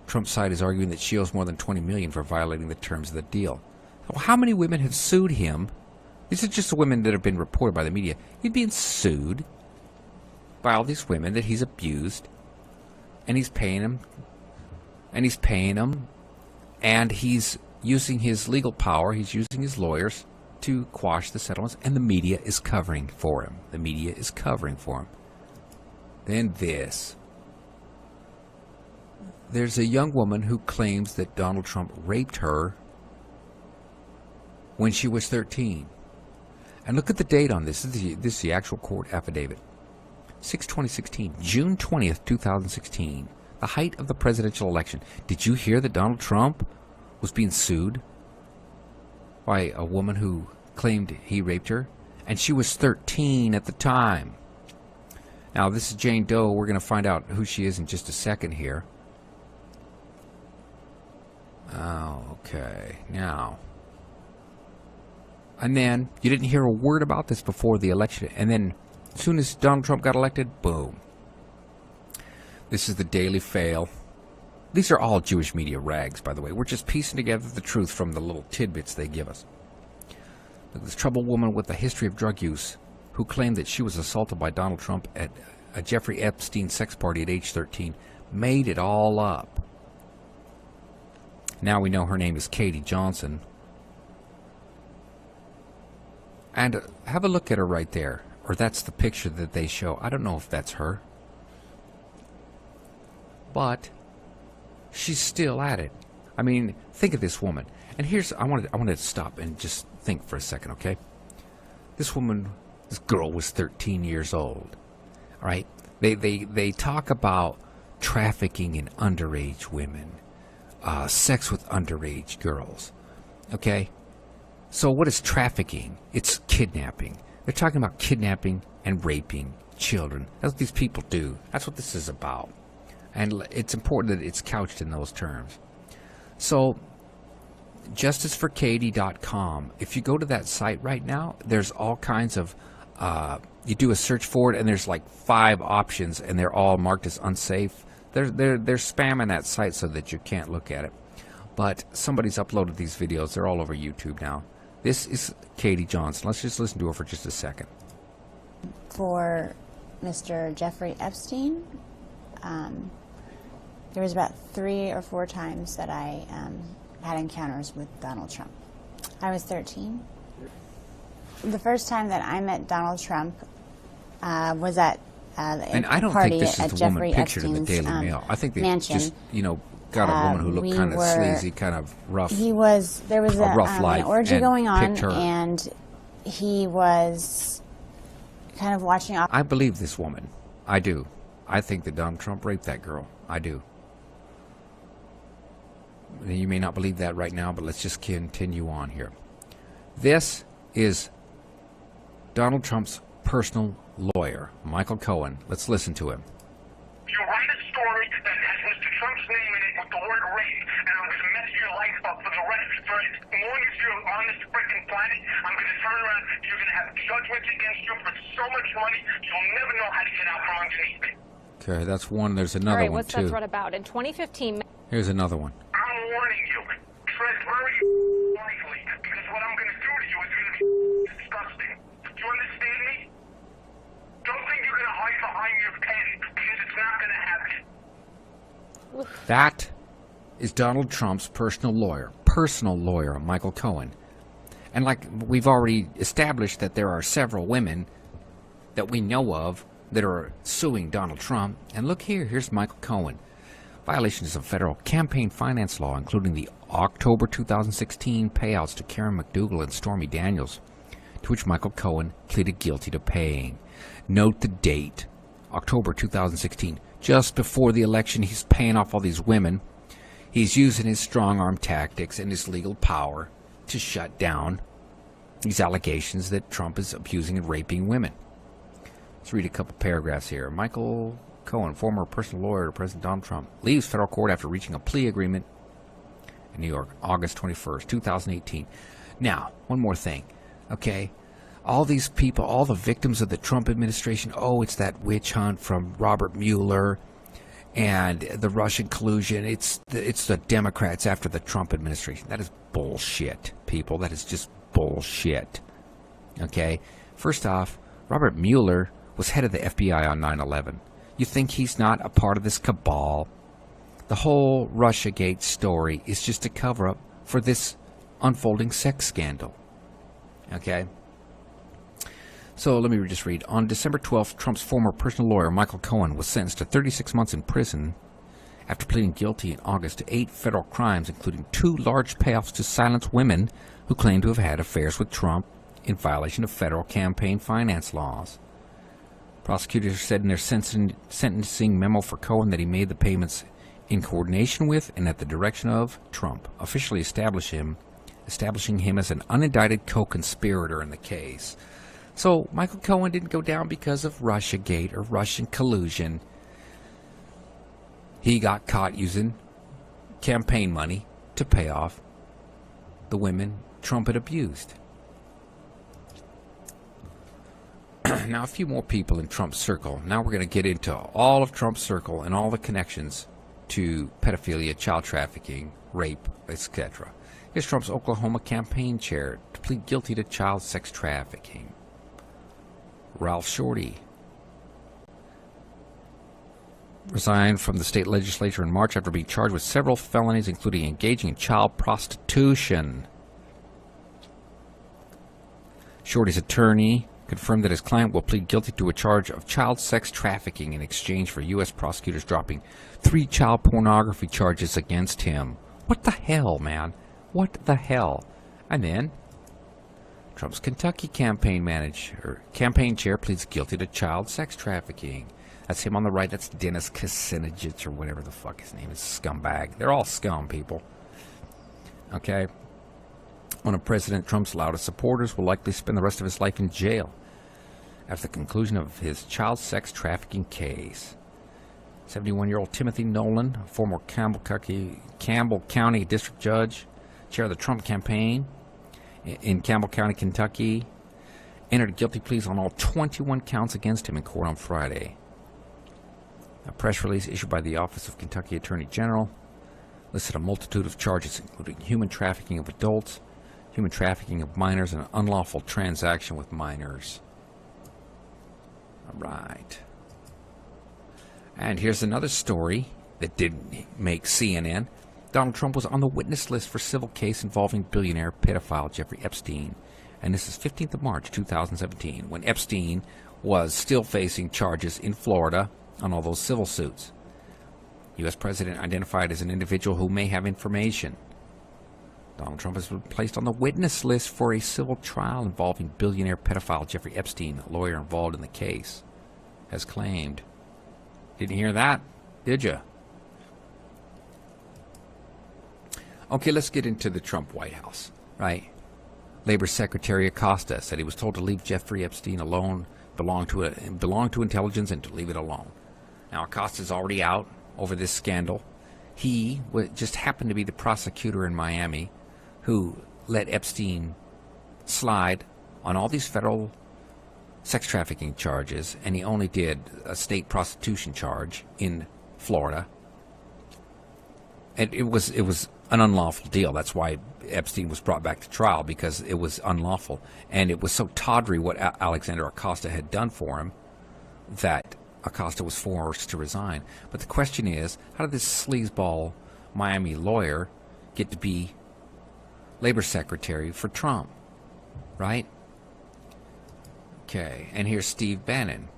Trump's side is arguing that she owes more than $20 million for violating the terms of the deal. Well, how many women have sued him? These are just the women that have been reported by the media. He's being sued by all these women that he's abused, and he's paying them. And he's using his legal power, he's using his lawyers to quash the settlements, and the media is covering for him. Then this. There's a young woman who claims that Donald Trump raped her when she was 13. And look at the date on this. This is the actual court affidavit. 6/2016, June 20th, 2016. The height of the presidential election. Did you hear that Donald Trump was being sued by a woman who claimed he raped her? And she was 13 at the time. Now, this is Jane Doe. We're going to find out who she is in just a second here. Oh, okay. Now. And then, you didn't hear a word about this before the election. And then, as soon as Donald Trump got elected, boom. This is the Daily Fail. These are all Jewish media rags, by the way. We're just piecing together the truth from the little tidbits they give us. Look, this troubled woman with a history of drug use who claimed that she was assaulted by Donald Trump at a Jeffrey Epstein sex party at age 13 made it all up. Now we know her name is Katie Johnson. And have a look at her right there. Or that's the picture that they show. I don't know if that's her. But she's still at it. I mean, think of this woman. And here's, I wanted to stop and just think for a second, okay? This girl was 13 years old. All right? They talk about trafficking in underage women, sex with underage girls. Okay? So what is trafficking? It's kidnapping. They're talking about kidnapping and raping children. That's what these people do. That's what this is about. And it's important that it's couched in those terms. So justiceforkatie.com. If you go to that site right now, there's all kinds of, you do a search for it, and there's like 5 options, and they're all marked as unsafe. They're spamming that site so that you can't look at it. But somebody's uploaded these videos. They're all over YouTube now. This is Katie Johnson. Let's just listen to her for just a second.
For Mr. Jeffrey Epstein, there was about 3 or 4 times that I had encounters with Donald Trump. I was 13. The first time that I met Donald Trump was at
and I
a
don't
party
think this is
at
the
Jeffrey
woman pictured in the
Epstein's
Daily Mail. I think they
mansion.
just, got a woman who looked kind of sleazy, kind of rough.
There was
a rough life,
an orgy
and
going on,
picked her.
and he was kind of watching off.
I believe this woman. I do. I think that Donald Trump raped that girl. I do. You may not believe that right now, but let's just continue on here. This is Donald Trump's personal lawyer, Michael Cohen. Let's listen to him.
You write a story that has Mr. Trump's name in it with the word rape, and I'm going to mess your life up for the rest for as long as you're on this freaking planet. I'm going to turn around. You're going to have judgments against you for so much money, you'll never know how to get out from underneath it.
Okay, that's one. There's another
All right,
one,
what's
too.
that threat about? In 2015...
Here's another one.
I'm warning you. Tread very lightly, because what I'm going to do to you is going to be disgusting. Do you understand me? Don't think you're going to hide behind your pen, because it's not going to happen.
That is Donald Trump's personal lawyer, Michael Cohen. And like we've already established that there are several women that we know of that are suing Donald Trump. And look here, here's Michael Cohen. Violations of federal campaign finance law, including the October 2016 payouts to Karen McDougal and Stormy Daniels, to which Michael Cohen pleaded guilty to paying. Note the date, October 2016. Just before the election, he's paying off all these women. He's using his strong-arm tactics and his legal power to shut down these allegations that Trump is abusing and raping women. Let's read a couple paragraphs here. Michael Cohen, former personal lawyer to President Donald Trump, leaves federal court after reaching a plea agreement in New York, August 21st, 2018. Now, one more thing, okay? All these people, all the victims of the Trump administration, it's that witch hunt from Robert Mueller and the Russian collusion. It's the Democrats after the Trump administration. That is bullshit, people. That is just bullshit. Okay? First off, Robert Mueller was head of the FBI on 9/11. You think he's not a part of this cabal? The whole Russiagate story is just a cover-up for this unfolding sex scandal. Okay? So let me just read. On December 12th, Trump's former personal lawyer, Michael Cohen, was sentenced to 36 months in prison after pleading guilty in August to 8 federal crimes, including 2 large payoffs to silence women who claimed to have had affairs with Trump in violation of federal campaign finance laws. Prosecutors said in their sentencing memo for Cohen that he made the payments in coordination with and at the direction of Trump, officially establishing him as an unindicted co-conspirator in the case. So Michael Cohen didn't go down because of Russiagate or Russian collusion. He got caught using campaign money to pay off the women Trump had abused. Now, a few more people in Trump's circle. Now we're going to get into all of Trump's circle and all the connections to pedophilia, child trafficking, rape, etc. Here's Trump's Oklahoma campaign chair to plead guilty to child sex trafficking. Ralph Shorty resigned from the state legislature in March after being charged with several felonies, including engaging in child prostitution. Shorty's attorney confirmed that his client will plead guilty to a charge of child sex trafficking in exchange for U.S. prosecutors dropping 3 child pornography charges against him. What the hell, man? What the hell? And then Trump's Kentucky campaign chair pleads guilty to child sex trafficking. That's him on the right. That's Dennis Kucinich or whatever the fuck his name is. Scumbag. They're all scum, people. Okay? One of President Trump's loudest supporters will likely spend the rest of his life in jail after the conclusion of his child sex trafficking case. 71-year-old Timothy Nolan, a former Campbell County District Judge, chair of the Trump campaign in Campbell County, Kentucky, entered guilty pleas on all 21 counts against him in court on Friday. A press release issued by the Office of Kentucky Attorney General listed a multitude of charges, including human trafficking of adults, human trafficking of minors, and an unlawful transaction with minors. All right. And here's another story that didn't make CNN. Donald Trump was on the witness list for civil case involving billionaire pedophile Jeffrey Epstein. And this is 15th of March, 2017, when Epstein was still facing charges in Florida on all those civil suits. U.S. President identified as an individual who may have information. Donald Trump has been placed on the witness list for a civil trial involving billionaire pedophile Jeffrey Epstein, a lawyer involved in the case, has claimed. Didn't hear that, did you? Okay, let's get into the Trump White House, right? Labor Secretary Acosta said he was told to leave Jeffrey Epstein alone, belonged to intelligence, and to leave it alone. Now, Acosta's already out over this scandal. He just happened to be the prosecutor in Miami who let Epstein slide on all these federal sex trafficking charges, and he only did a state prostitution charge in Florida. And it was an unlawful deal. That's why Epstein was brought back to trial, because it was unlawful. And it was so tawdry what Alexander Acosta had done for him that Acosta was forced to resign. But the question is, how did this sleazeball Miami lawyer get to be labor secretary for Trump, right? Okay, and here's Steve Bannon.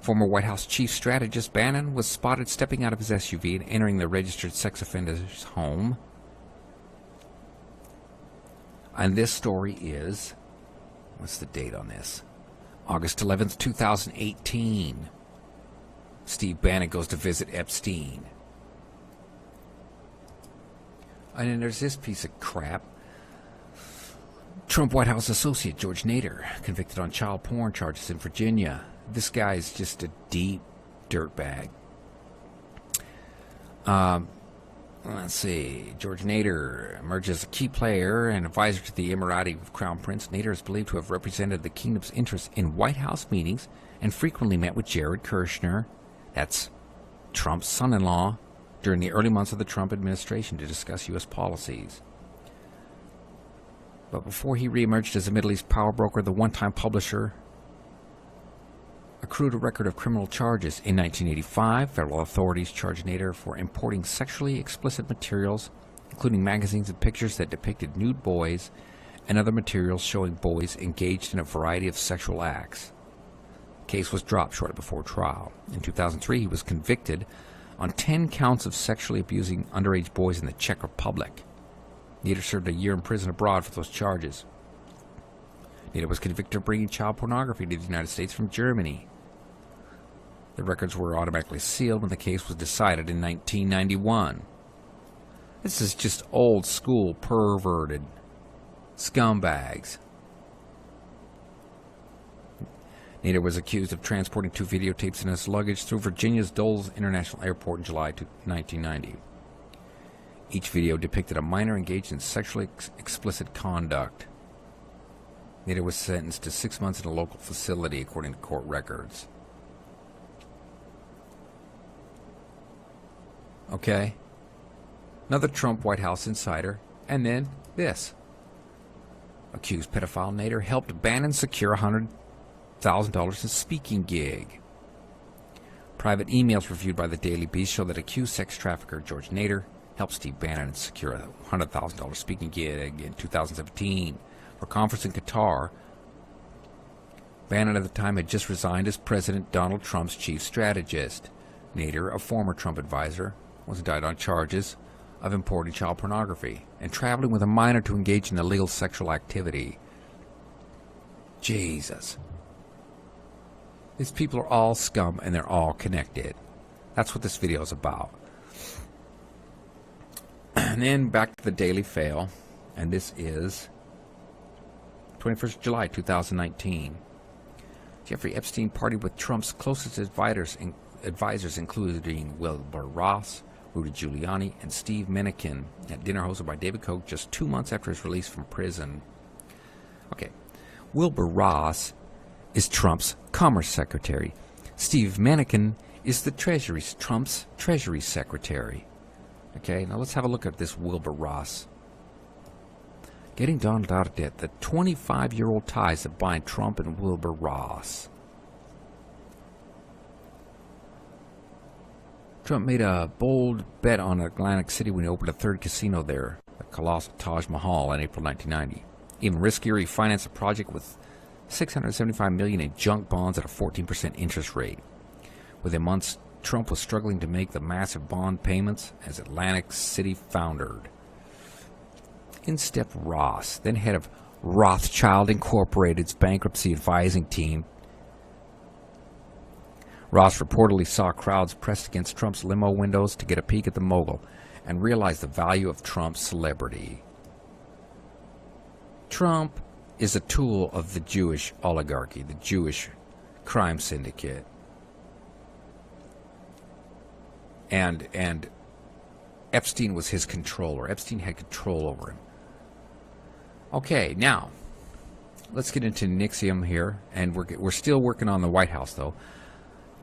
Former White House chief strategist Bannon was spotted stepping out of his SUV and entering the registered sex offender's home. And this story is, what's the date on this? August 11th, 2018. Steve Bannon goes to visit Epstein. And then there's this piece of crap. Trump White House associate George Nader, convicted on child porn charges in Virginia. This guy is just a deep dirtbag. Let's see. George Nader emerges as a key player and advisor to the Emirati Crown Prince. Nader is believed to have represented the kingdom's interests in White House meetings and frequently met with Jared Kushner, that's Trump's son-in-law, during the early months of the Trump administration to discuss U.S. policies. But before he reemerged as a Middle East power broker, the one-time publisher accrued a record of criminal charges. In 1985, federal authorities charged Nader for importing sexually explicit materials, including magazines and pictures that depicted nude boys and other materials showing boys engaged in a variety of sexual acts. The case was dropped shortly before trial. In 2003, he was convicted on 10 counts of sexually abusing underage boys in the Czech Republic. Nader served a year in prison abroad for those charges. Nader was convicted of bringing child pornography to the United States from Germany. The records were automatically sealed when the case was decided in 1991. This is just old school perverted scumbags. Nader was accused of transporting 2 videotapes in his luggage through Virginia's Dulles International Airport in July 1990. Each video depicted a minor engaged in sexually explicit conduct. Nader was sentenced to 6 months in a local facility, according to court records. Okay. Another Trump White House insider. And then this. Accused pedophile Nader helped Bannon secure $100,000 in speaking gig. Private emails reviewed by the Daily Beast show that accused sex trafficker George Nader helped Steve Bannon secure a $100,000 speaking gig in 2017 for a conference in Qatar. Bannon at the time had just resigned as President Donald Trump's chief strategist. Nader, a former Trump advisor, was indicted on charges of importing child pornography and traveling with a minor to engage in illegal sexual activity. Jesus. These people are all scum and they're all connected. That's what this video is about. And then back to the Daily Fail, and this is 21st July 2019. Jeffrey Epstein partied with Trump's closest advisors including Wilbur Ross, Rudy Giuliani, and Steve Minikin at dinner hosted by David Koch just 2 months after his release from prison. Okay. Wilbur Ross is Trump's Commerce Secretary. Steve Minikin is Trump's Treasury Secretary. Okay, now let's have a look at this Wilbur Ross. Getting Donald out of debt, the 25-year-old ties that bind Trump and Wilbur Ross. Trump made a bold bet on Atlantic City when he opened a third casino there, the colossal Taj Mahal, in April 1990. Even riskier, he financed a project with $675 million in junk bonds at a 14% interest rate. Within months, Trump was struggling to make the massive bond payments as Atlantic City foundered. In stepped Ross, then head of Rothschild Incorporated's bankruptcy advising team. Ross reportedly saw crowds pressed against Trump's limo windows to get a peek at the mogul and realized the value of Trump's celebrity. Trump is a tool of the Jewish oligarchy, the Jewish crime syndicate. And Epstein was his controller. Epstein had control over him. Okay, now, let's get into NXIVM here, and we're still working on the White House, though.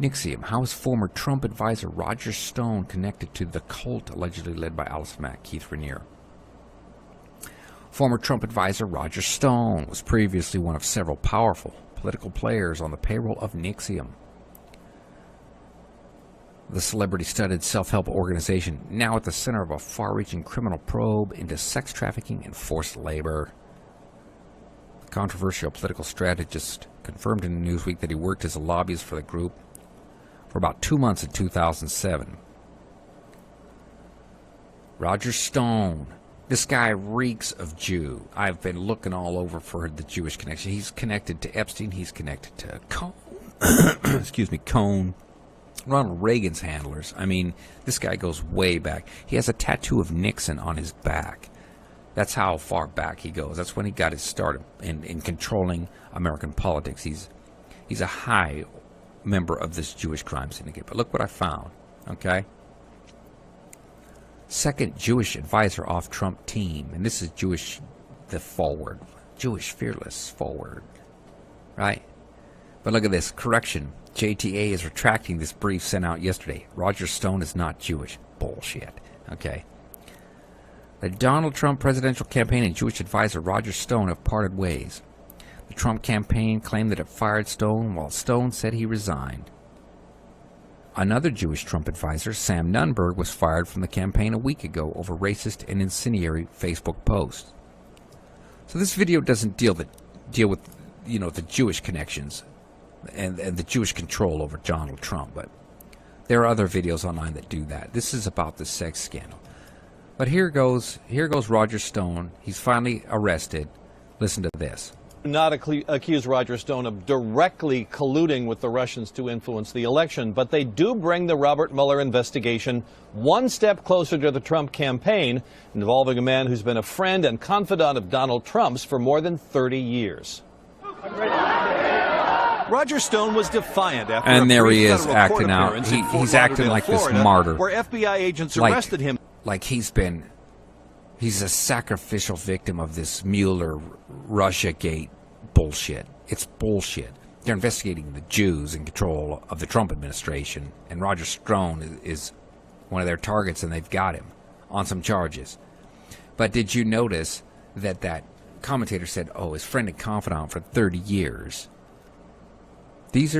NXIVM, how is former Trump advisor Roger Stone connected to the cult allegedly led by Alice Mack, Keith Raniere? Former Trump advisor Roger Stone was previously one of several powerful political players on the payroll of NXIVM, the celebrity-studded self-help organization now at the center of a far-reaching criminal probe into sex trafficking and forced labor. The controversial political strategist confirmed in Newsweek that he worked as a lobbyist for the group for about 2 months in 2007. Roger Stone. This guy reeks of Jew. I've been looking all over for the Jewish connection. He's connected to Epstein. He's connected to Cohn. Excuse me, Cohn. Ronald Reagan's handlers. I mean, this guy goes way back. He has a tattoo of Nixon on his back. That's how far back he goes. That's when he got his start in controlling American politics. He's a high member of this Jewish crime syndicate. But look what I found, okay? Second Jewish advisor off Trump team. And this is Jewish, the forward. Jewish fearless forward. Right? But look at this. Correction. JTA is retracting this brief sent out yesterday. Roger Stone is not Jewish. Bullshit. Okay? The Donald Trump presidential campaign and Jewish advisor Roger Stone have parted ways. The Trump campaign claimed that it fired Stone, while Stone said he resigned. Another Jewish Trump advisor, Sam Nunberg, was fired from the campaign a week ago over racist and incendiary Facebook posts. So this video doesn't deal with the Jewish connections and the Jewish control over Donald Trump, but there are other videos online that do that. This is about the sex scandal. But here goes Roger Stone. He's finally arrested. Listen to this.
Not accuse Roger Stone of directly colluding with the Russians to influence the election, but they do bring the Robert Mueller investigation one step closer to the Trump campaign, involving a man who's been a friend and confidant of Donald Trump's for more than 30 years. Roger Stone was defiant after
and
a
there he
brief
is
federal
acting
court
out.
appearance in Fort
He's acting
Lauderdale,
like
Florida,
this martyr.
where FBI agents
Like-
arrested him.
Like he's a sacrificial victim of this Mueller Russiagate bullshit. It's bullshit. They're investigating the Jews in control of the Trump administration, and Roger Stone is one of their targets, and they've got him on some charges. But did you notice that commentator said, oh, his friend and confidant for 30 years? These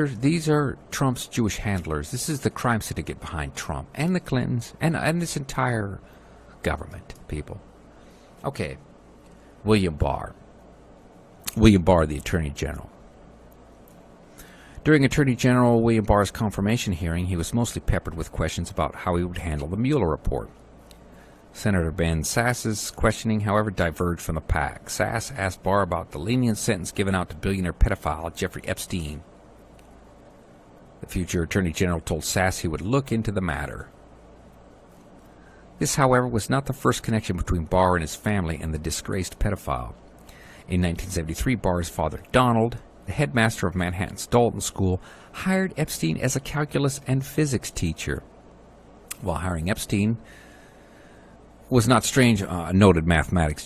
are Trump's Jewish handlers. This is the crime syndicate behind Trump and the Clintons and this entire government, people. Okay, William Barr, the Attorney General. During Attorney General William Barr's confirmation hearing, he was mostly peppered with questions about how he would handle the Mueller report. Senator Ben Sass's questioning, however, diverged from the pack. Sass asked Barr about the lenient sentence given out to billionaire pedophile Jeffrey Epstein. The future Attorney General told Sass he would look into the matter. This, however, was not the first connection between Barr and his family and the disgraced pedophile. In 1973, Barr's father, Donald, the headmaster of Manhattan's Dalton School, hired Epstein as a calculus and physics teacher. while hiring Epstein was not strange. A noted mathematics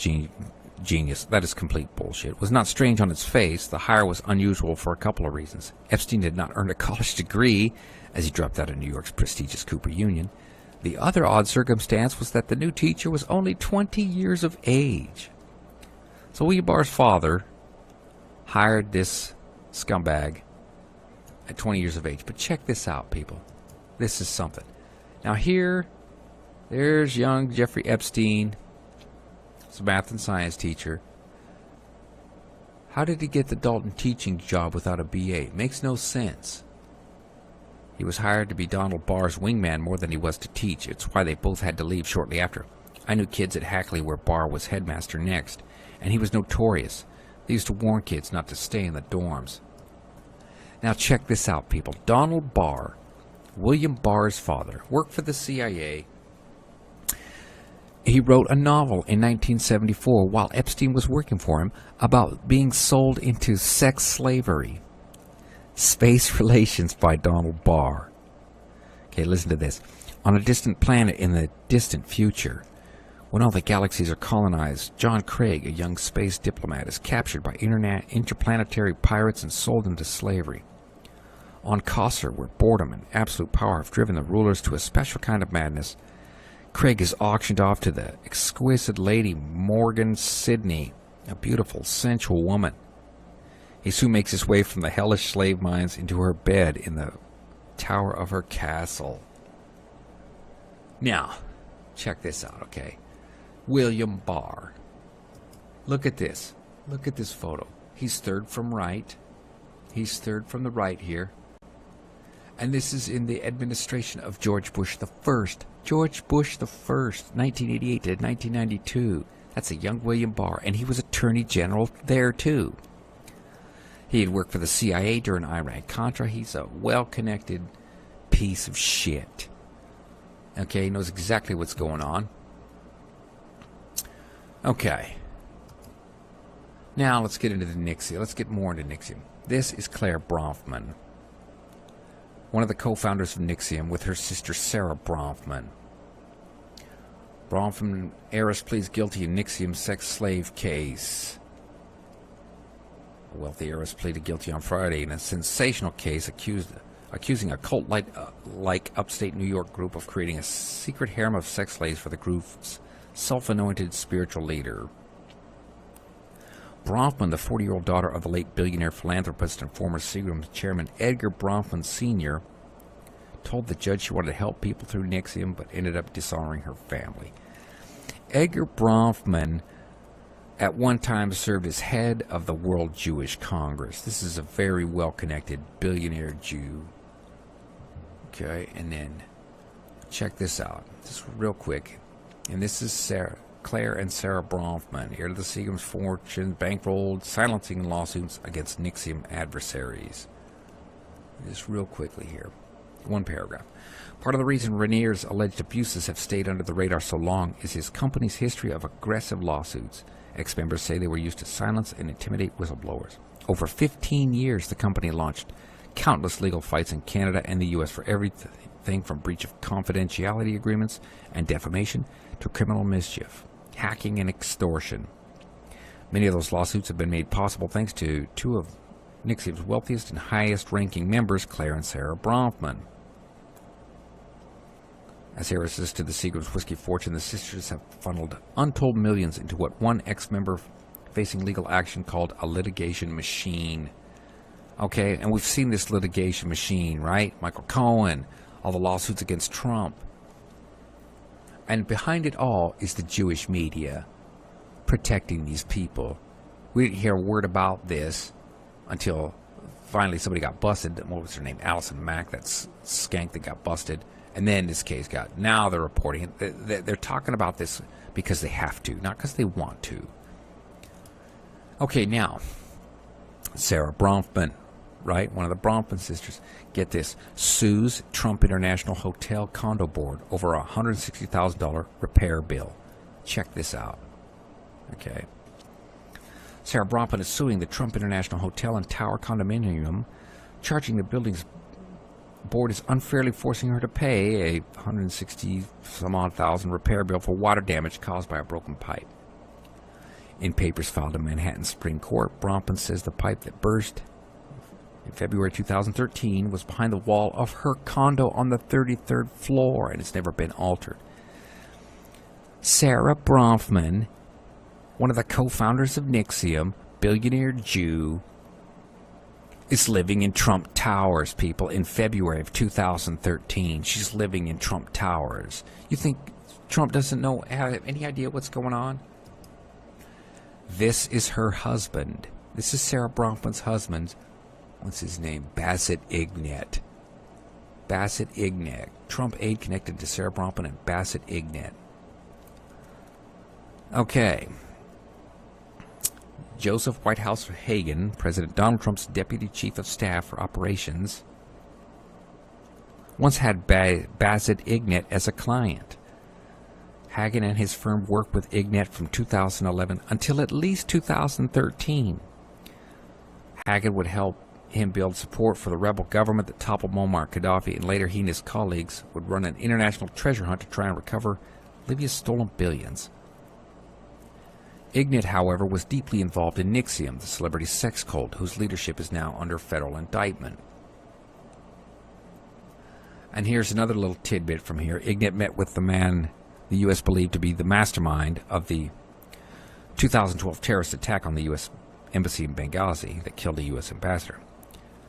genius. That is complete bullshit. Was not strange on its face. The hire was unusual for a couple of reasons. Epstein did not earn a college degree, as he dropped out of New York's prestigious Cooper Union. The other odd circumstance was that the new teacher was only 20 years of age. So William Barr's father hired this scumbag at 20 years of age. But check this out, people. This is something. Now here, there's young Jeffrey Epstein. He's a math and science teacher. How did he get the Dalton teaching job without a BA? It makes no sense. He was hired to be Donald Barr's wingman more than he was to teach. It's why they both had to leave shortly after. I knew kids at Hackley where Barr was headmaster next, and he was notorious. They used to warn kids not to stay in the dorms. Now check this out, people. Donald Barr, William Barr's father, worked for the CIA. He wrote a novel in 1974 while Epstein was working for him about being sold into sex slavery. Space Relations by Donald Barr. Okay, listen to this. On a distant planet in the distant future, when all the galaxies are colonized, John Craig, a young space diplomat, is captured by interplanetary pirates and sold into slavery. On Kosser, where boredom and absolute power have driven the rulers to a special kind of madness, Craig is auctioned off to the exquisite lady Morgan Sidney, a beautiful, sensual woman. He soon makes his way from the hellish slave mines into her bed in the tower of her castle. Now, check this out, okay? William Barr. Look at this. Look at this photo. He's third from right. He's third from the right here. And this is in the administration of George Bush the First. George Bush the First, 1988 to 1992. That's a young William Barr, and he was Attorney General there too. He had worked for the CIA during Iran-Contra. He's a well-connected piece of shit. Okay, he knows exactly what's going on. Okay. Now let's get into the NXIVM. Let's get more into NXIVM. This is Claire Bronfman, one of the co-founders of NXIVM, with her sister Sarah Bronfman. Bronfman heiress pleads guilty in NXIVM sex slave case. A wealthy heiress pleaded guilty on Friday in a sensational case accusing a cult-like upstate New York group of creating a secret harem of sex slaves for the group's self-anointed spiritual leader. Bronfman, the 40-year-old daughter of the late billionaire philanthropist and former Seagram chairman Edgar Bronfman Sr., told the judge she wanted to help people through NXIVM, but ended up dishonoring her family. Edgar Bronfman at one time served as head of the World Jewish Congress. This is a very well-connected billionaire Jew. Okay, and then check this out, just real quick. And this is Claire and Sarah Bronfman, heir to the Seagram's fortune, bankrolled, silencing lawsuits against NXIVM adversaries. Just real quickly here. One paragraph. Part of the reason Rainier's alleged abuses have stayed under the radar so long is his company's history of aggressive lawsuits. Ex-members say they were used to silence and intimidate whistleblowers. Over 15 years, the company launched countless legal fights in Canada and the U.S. for everything from breach of confidentiality agreements and defamation to criminal mischief, hacking, and extortion. Many of those lawsuits have been made possible thanks to two of NXIVM's wealthiest and highest-ranking members, Claire and Sarah Bronfman. As heiresses to the Seagram's whiskey fortune, the sisters have funneled untold millions into what one ex-member facing legal action called a litigation machine. Okay, and we've seen this litigation machine, right? Michael Cohen, all the lawsuits against Trump. And behind it all is the Jewish media protecting these people. We didn't hear a word about this until finally somebody got busted. What was her name? Allison Mack, that skank that got busted. And then this case got, now they're reporting it. They're talking about this because they have to, not because they want to. Okay, now, Sarah Bronfman, right? One of the Bronfman sisters. Get this. Sues Trump International Hotel Condo Board over a $160,000 repair bill. Check this out. Okay. Sarah Bronfman is suing the Trump International Hotel and Tower Condominium, charging the building's board is unfairly forcing her to pay a $160,000 repair bill for water damage caused by a broken pipe. In papers filed in Manhattan Supreme Court, Bronfman says the pipe that burst in February 2013 was behind the wall of her condo on the 33rd floor, and it's never been altered. Sarah Bronfman, one of the co-founders of NXIVM, billionaire Jew, is living in Trump Towers, people, in February of 2013. She's living in Trump Towers. You think Trump doesn't have any idea what's going on? This is her husband. This is Sarah Bronfman's husband. What's his name? Bassett Ignet. Bassett Ignet. Trump aide connected to Sarah Bronfman and Bassett Ignet. Okay. Joseph Whitehouse Hagan, President Donald Trump's deputy chief of staff for operations, once had Bassett Ignet as a client. Hagan and his firm worked with Ignet from 2011 until at least 2013. Hagan would help him build support for the rebel government that toppled Muammar Gaddafi, and later he and his colleagues would run an international treasure hunt to try and recover Libya's stolen billions. Ignet, however, was deeply involved in NXIVM, the celebrity sex cult, whose leadership is now under federal indictment. And here's another little tidbit from here. Ignet met with the man the U.S. believed to be the mastermind of the 2012 terrorist attack on the U.S. embassy in Benghazi that killed a U.S. ambassador,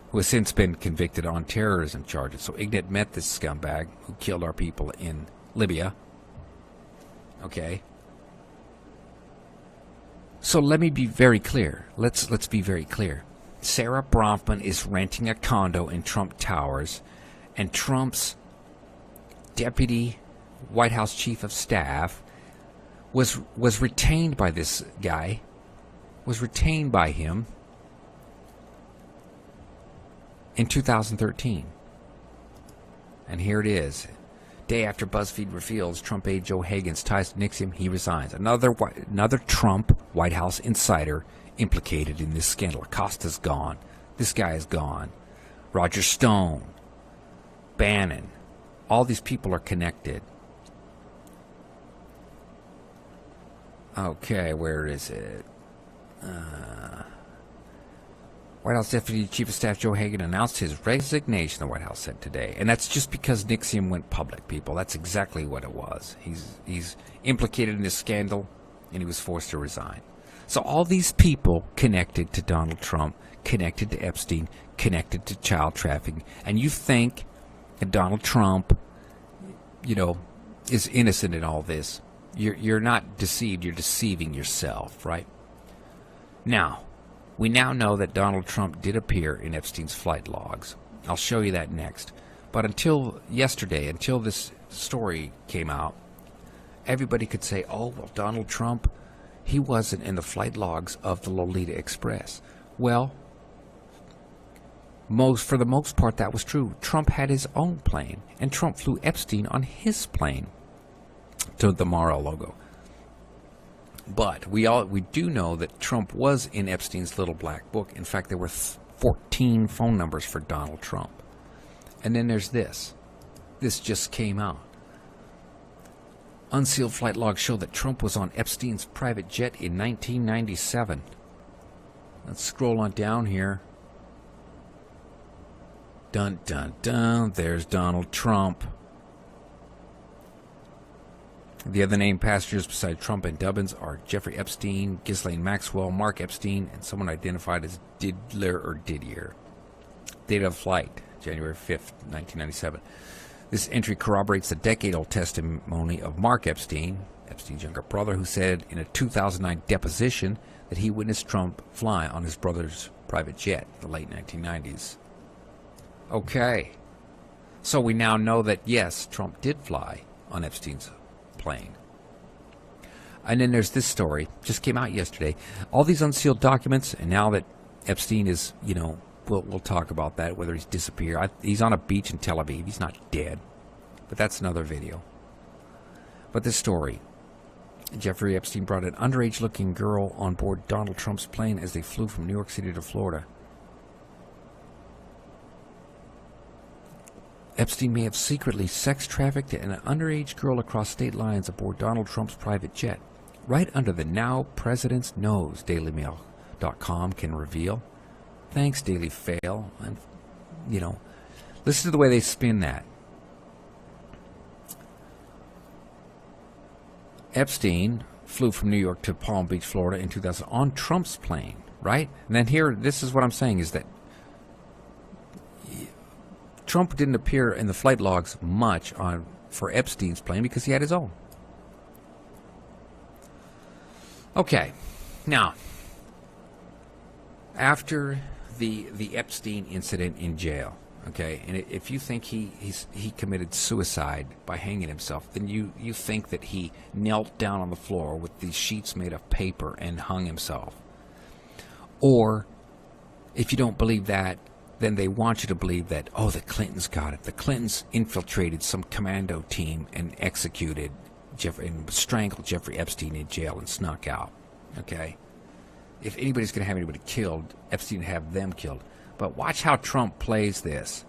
who has since been convicted on terrorism charges. So Ignet met this scumbag who killed our people in Libya. Okay. So let me be very clear. Let's be very clear. Sarah Bronfman is renting a condo in Trump Towers, and Trump's deputy White House chief of staff was retained by this guy, was retained by him in 2013. And here it is. Day after BuzzFeed reveals Trump aide Joe Hagan's ties to NXIVM, he resigns. Another Trump White House insider implicated in this scandal. Acosta's gone. This guy is gone. Roger Stone, Bannon, all these people are connected. Okay, where is it? White House Deputy Chief of Staff Joe Hagan announced his resignation, the White House said today. And that's just because NXIVM went public, people. That's exactly what it was. He's implicated in this scandal, and he was forced to resign. So all these people connected to Donald Trump, connected to Epstein, connected to child trafficking. And you think that Donald Trump, is innocent in all this. You're not deceived. You're deceiving yourself, right? Now, we now know that Donald Trump did appear in Epstein's flight logs. I'll show you that next. But until yesterday, until this story came out, everybody could say, oh, well, Donald Trump, he wasn't in the flight logs of the Lolita Express. Well, for the most part, that was true. Trump had his own plane, and Trump flew Epstein on his plane to the Mar-a-Lago. But we do know that Trump was in Epstein's little black book. In fact, there were 14 phone numbers for Donald Trump. And then there's this. This just came out. Unsealed flight logs show that Trump was on Epstein's private jet in 1997. Let's scroll on down here. Dun, dun, dun. There's Donald Trump. The other named passengers besides Trump and Dubbins are Jeffrey Epstein, Ghislaine Maxwell, Mark Epstein, and someone identified as Didier. Date of flight, January 5th, 1997. This entry corroborates the decade-old testimony of Mark Epstein, Epstein's younger brother, who said in a 2009 deposition that he witnessed Trump fly on his brother's private jet in the late 1990s. Okay. So we now know that, yes, Trump did fly on Epstein's plane. And then there's this story, just came out yesterday. All these unsealed documents, and now that Epstein is, we'll talk about that, whether he's disappeared. He's on a beach in Tel Aviv. He's not dead. But that's another video. But this story. Jeffrey Epstein brought an underage-looking girl on board Donald Trump's plane as they flew from New York City to Florida. Epstein may have secretly sex trafficked an underage girl across state lines aboard Donald Trump's private jet, right under the now president's nose, DailyMail.com can reveal. Thanks, Daily Fail. And, listen to the way they spin that. Epstein flew from New York to Palm Beach, Florida in 2000 on Trump's plane, right? And then here, this is what I'm saying, is that Trump didn't appear in the flight logs much for Epstein's plane because he had his own. Okay, now, after the Epstein incident in jail, okay, and if you think he committed suicide by hanging himself, then you think that he knelt down on the floor with these sheets made of paper and hung himself. Or, if you don't believe that, then they want you to believe that, oh, the Clintons got it. The Clintons infiltrated some commando team and executed and strangled Jeffrey Epstein in jail and snuck out. Okay? If anybody's going to have anybody killed, Epstein would have them killed. But watch how Trump plays this.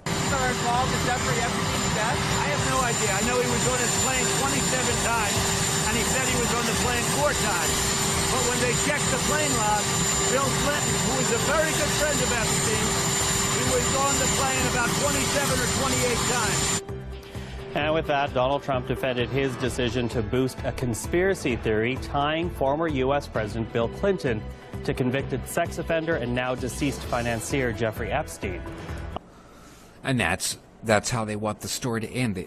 Are involved in Jeffrey Epstein's death? I have no idea. I know he was on his plane 27 times, and he said he was on the plane 4 times. But when they checked the plane log, Bill Clinton, who was a very good friend of Epstein, he was on the plane about 27 or 28 times.
And with that, Donald Trump defended his decision to boost a conspiracy theory tying former U.S. President Bill Clinton to convicted sex offender and now deceased financier Jeffrey Epstein.
And that's how they want the story to end.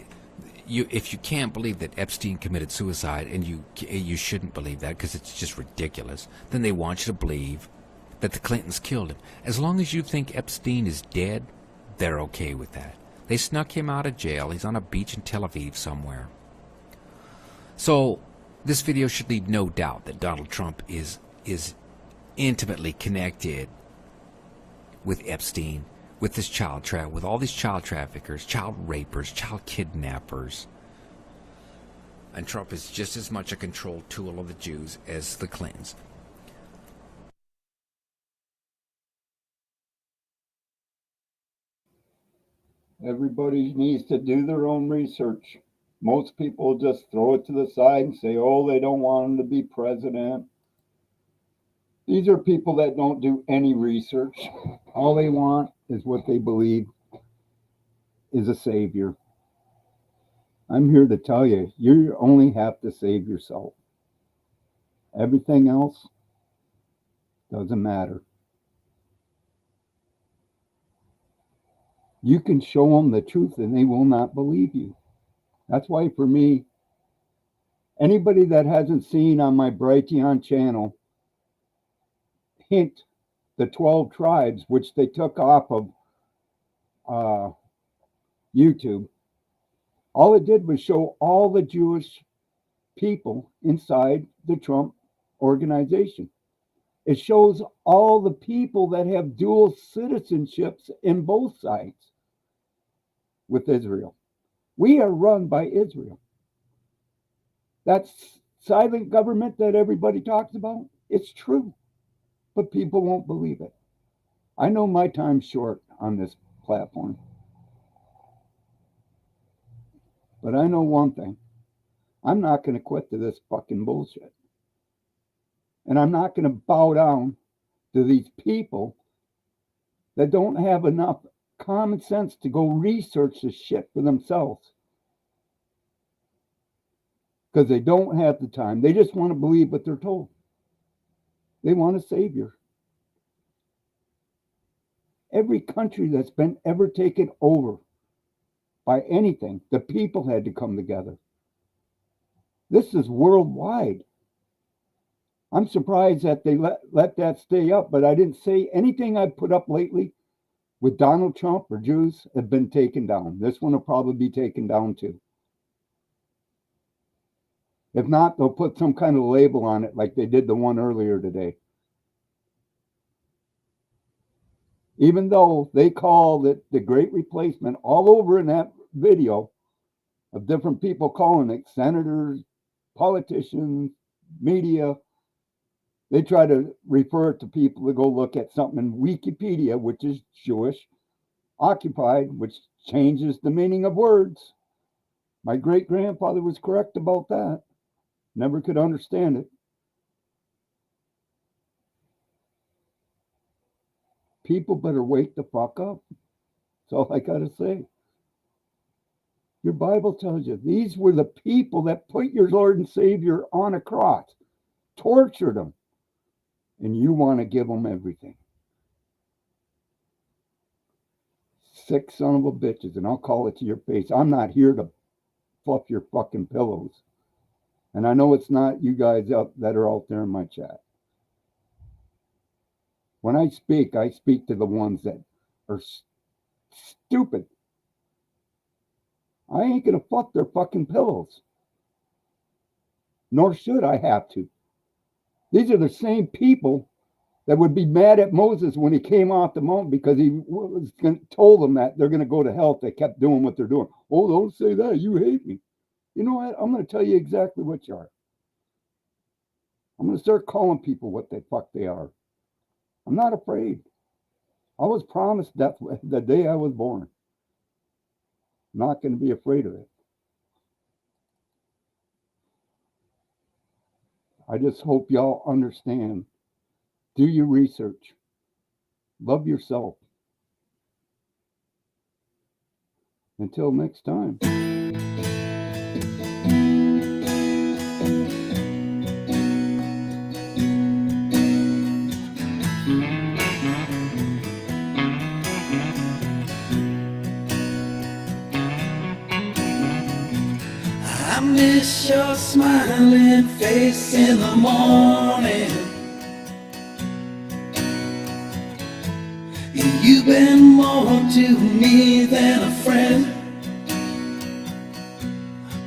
If you can't believe that Epstein committed suicide, and you shouldn't believe that because it's just ridiculous, then they want you to believe that the Clintons killed him. As long as you think Epstein is dead, they're okay with that. They snuck him out of jail. He's on a beach in Tel Aviv somewhere. So this video should leave no doubt that Donald Trump is intimately connected with Epstein, with this with all these child traffickers, child rapers, child kidnappers. And Trump is just as much a control tool of the Jews as the Clintons.
Everybody needs to do their own research. Most people just throw it to the side and say, oh, they don't want him to be president. These are people that don't do any research. All they want is what they believe is a savior. I'm here to tell you, you only have to save yourself. Everything else doesn't matter. You can show them the truth and they will not believe you. That's why, for me, anybody that hasn't seen on my Brighteon channel, Hint, the 12 tribes, which they took off of YouTube, all it did was show all the Jewish people inside the Trump organization. It shows all the people that have dual citizenships in both sides with Israel. We are run by Israel. That silent government that everybody talks about, it's true, but people won't believe it. I know my time's short on this platform, but I know one thing. I'm not going to quit to this fucking bullshit. And I'm not going to bow down to these people that don't have enough common sense to go research this shit for themselves. Because they don't have the time. They just want to believe what they're told. They want a savior. Every country that's been ever taken over by anything, the people had to come together. This is worldwide. I'm surprised that they let that stay up, but I didn't say anything I've put up lately with Donald Trump or Jews have been taken down. This one will probably be taken down too. If not, they'll put some kind of label on it like they did the one earlier today. Even though they called it the Great Replacement all over in that video of different people calling it, senators, politicians, media, they try to refer it to people to go look at something in Wikipedia, which is Jewish, Occupied, which Changes the meaning of words. My great-grandfather was correct about that. Never could understand it. People better wake the fuck up. That's all I gotta say. Your Bible tells you these were the people that put your Lord and Savior on a cross, tortured him, and you want to give them everything. Sick son of a bitches, and I'll call it to your face. I'm not here to fluff your fucking pillows. And I know it's not you guys out that are out there in my chat. When I speak to the ones that are stupid. I ain't gonna fuck their fucking pillows. Nor should I have to. These are the same people that would be mad at Moses when he came off the mountain because he told them that they're going to go to hell if they kept doing what they're doing. Oh, don't say that. You hate me. You know what? I'm going to tell you exactly what you are. I'm going to start calling people what the fuck they are. I'm not afraid. I was promised death the day I was born. I'm not going to be afraid of it. I just hope y'all understand. Do your research. Love yourself. Until next time.
I miss your smiling face in the morning. You've been more to me than a friend.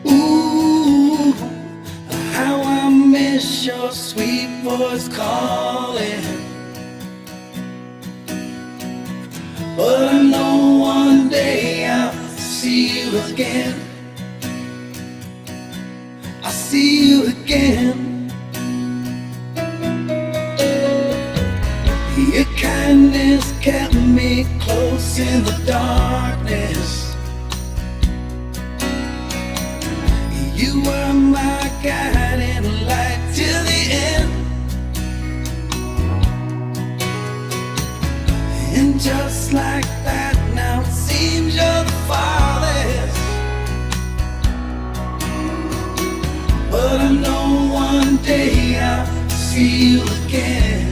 Ooh, how I miss your sweet voice calling. But I know one day I'll see you again. I'll see you again. Your kindness kept me close in the darkness. You were my guiding light till the end. And just like that, now it seems you're the farthest. But I know one day I'll see you again.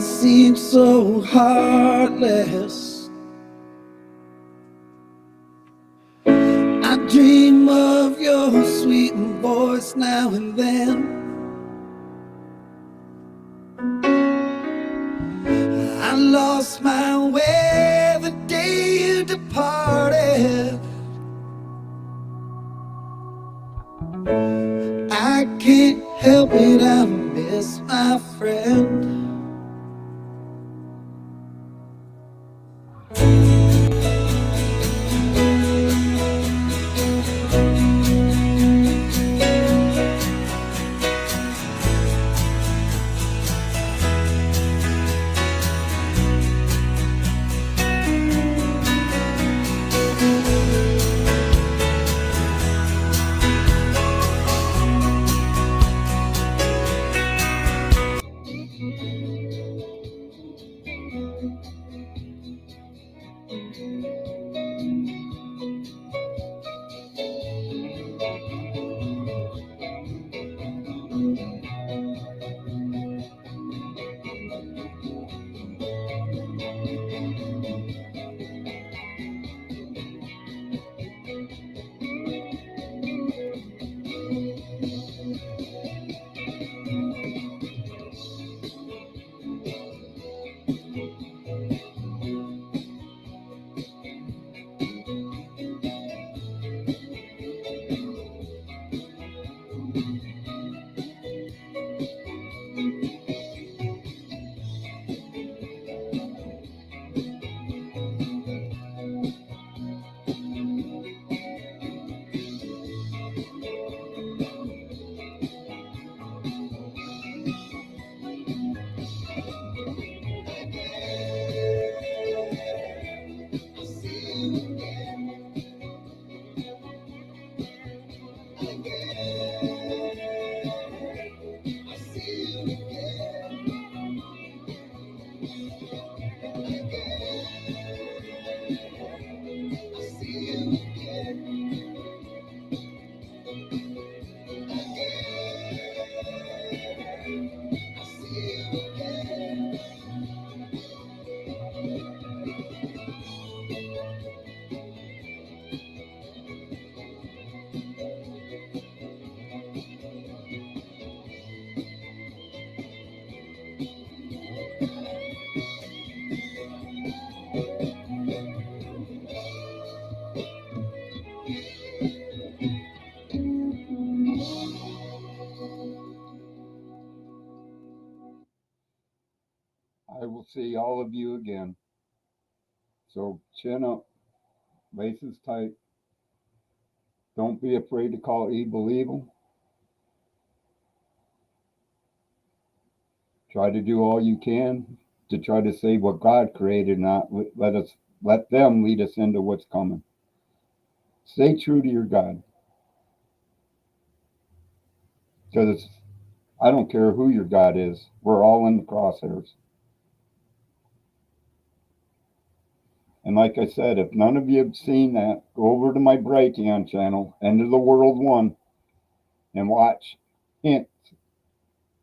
Seems so heartless. I dream of your sweet voice now and then. I lost my way the day you departed. I can't help it, I miss my friend.
see all of you again. So chin up, laces tight. Don't be afraid to call evil evil. Try to do all you can to try to save what God created, not let them lead us into what's coming. Stay true to your God. Because I don't care who your God is, we're all in the crosshairs. And like I said, if none of you have seen that, go over to my Brighteon channel, End of the World 1, and watch Hint,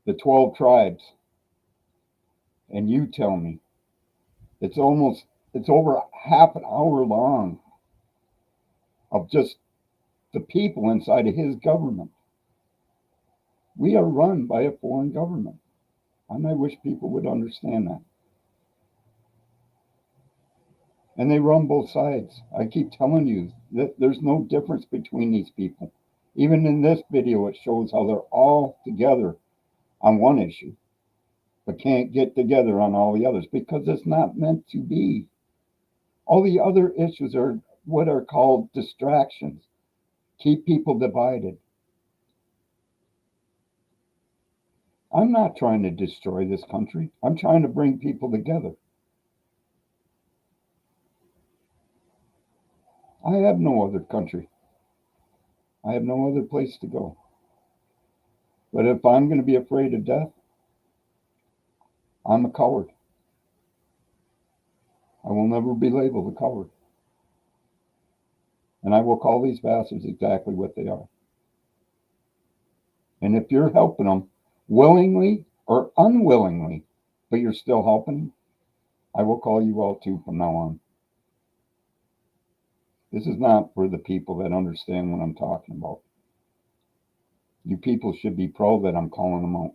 the 12 tribes. And you tell me. It's over half an hour long of just the people inside of his government. We are run by a foreign government. And I wish people would understand that. And they run both sides. I keep telling you that there's no difference between these people. Even in this video, it shows how they're all together on one issue, but can't get together on all the others because it's not meant to be. All the other issues are what are called distractions. Keep people divided. I'm not trying to destroy this country. I'm trying to bring people together. I have no other country. I have no other place to go. But if I'm going to be afraid of death, I'm a coward. I will never be labeled a coward. And I will call these bastards exactly what they are. And if you're helping them willingly or unwillingly, but you're still helping them, I will call you out too from now on. This is not for the people that understand what I'm talking about. You people should be proud that I'm calling them out.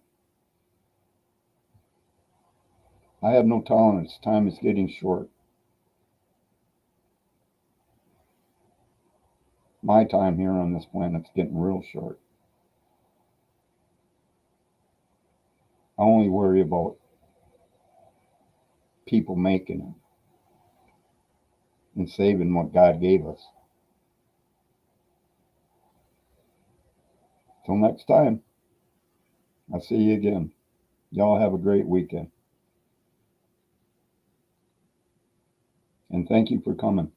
I have no tolerance. Time is getting short. My time here on this planet's getting real short. I only worry about people making it and saving what God gave us. Till next time, I'll see you again. Y'all have a great weekend. And thank you for coming.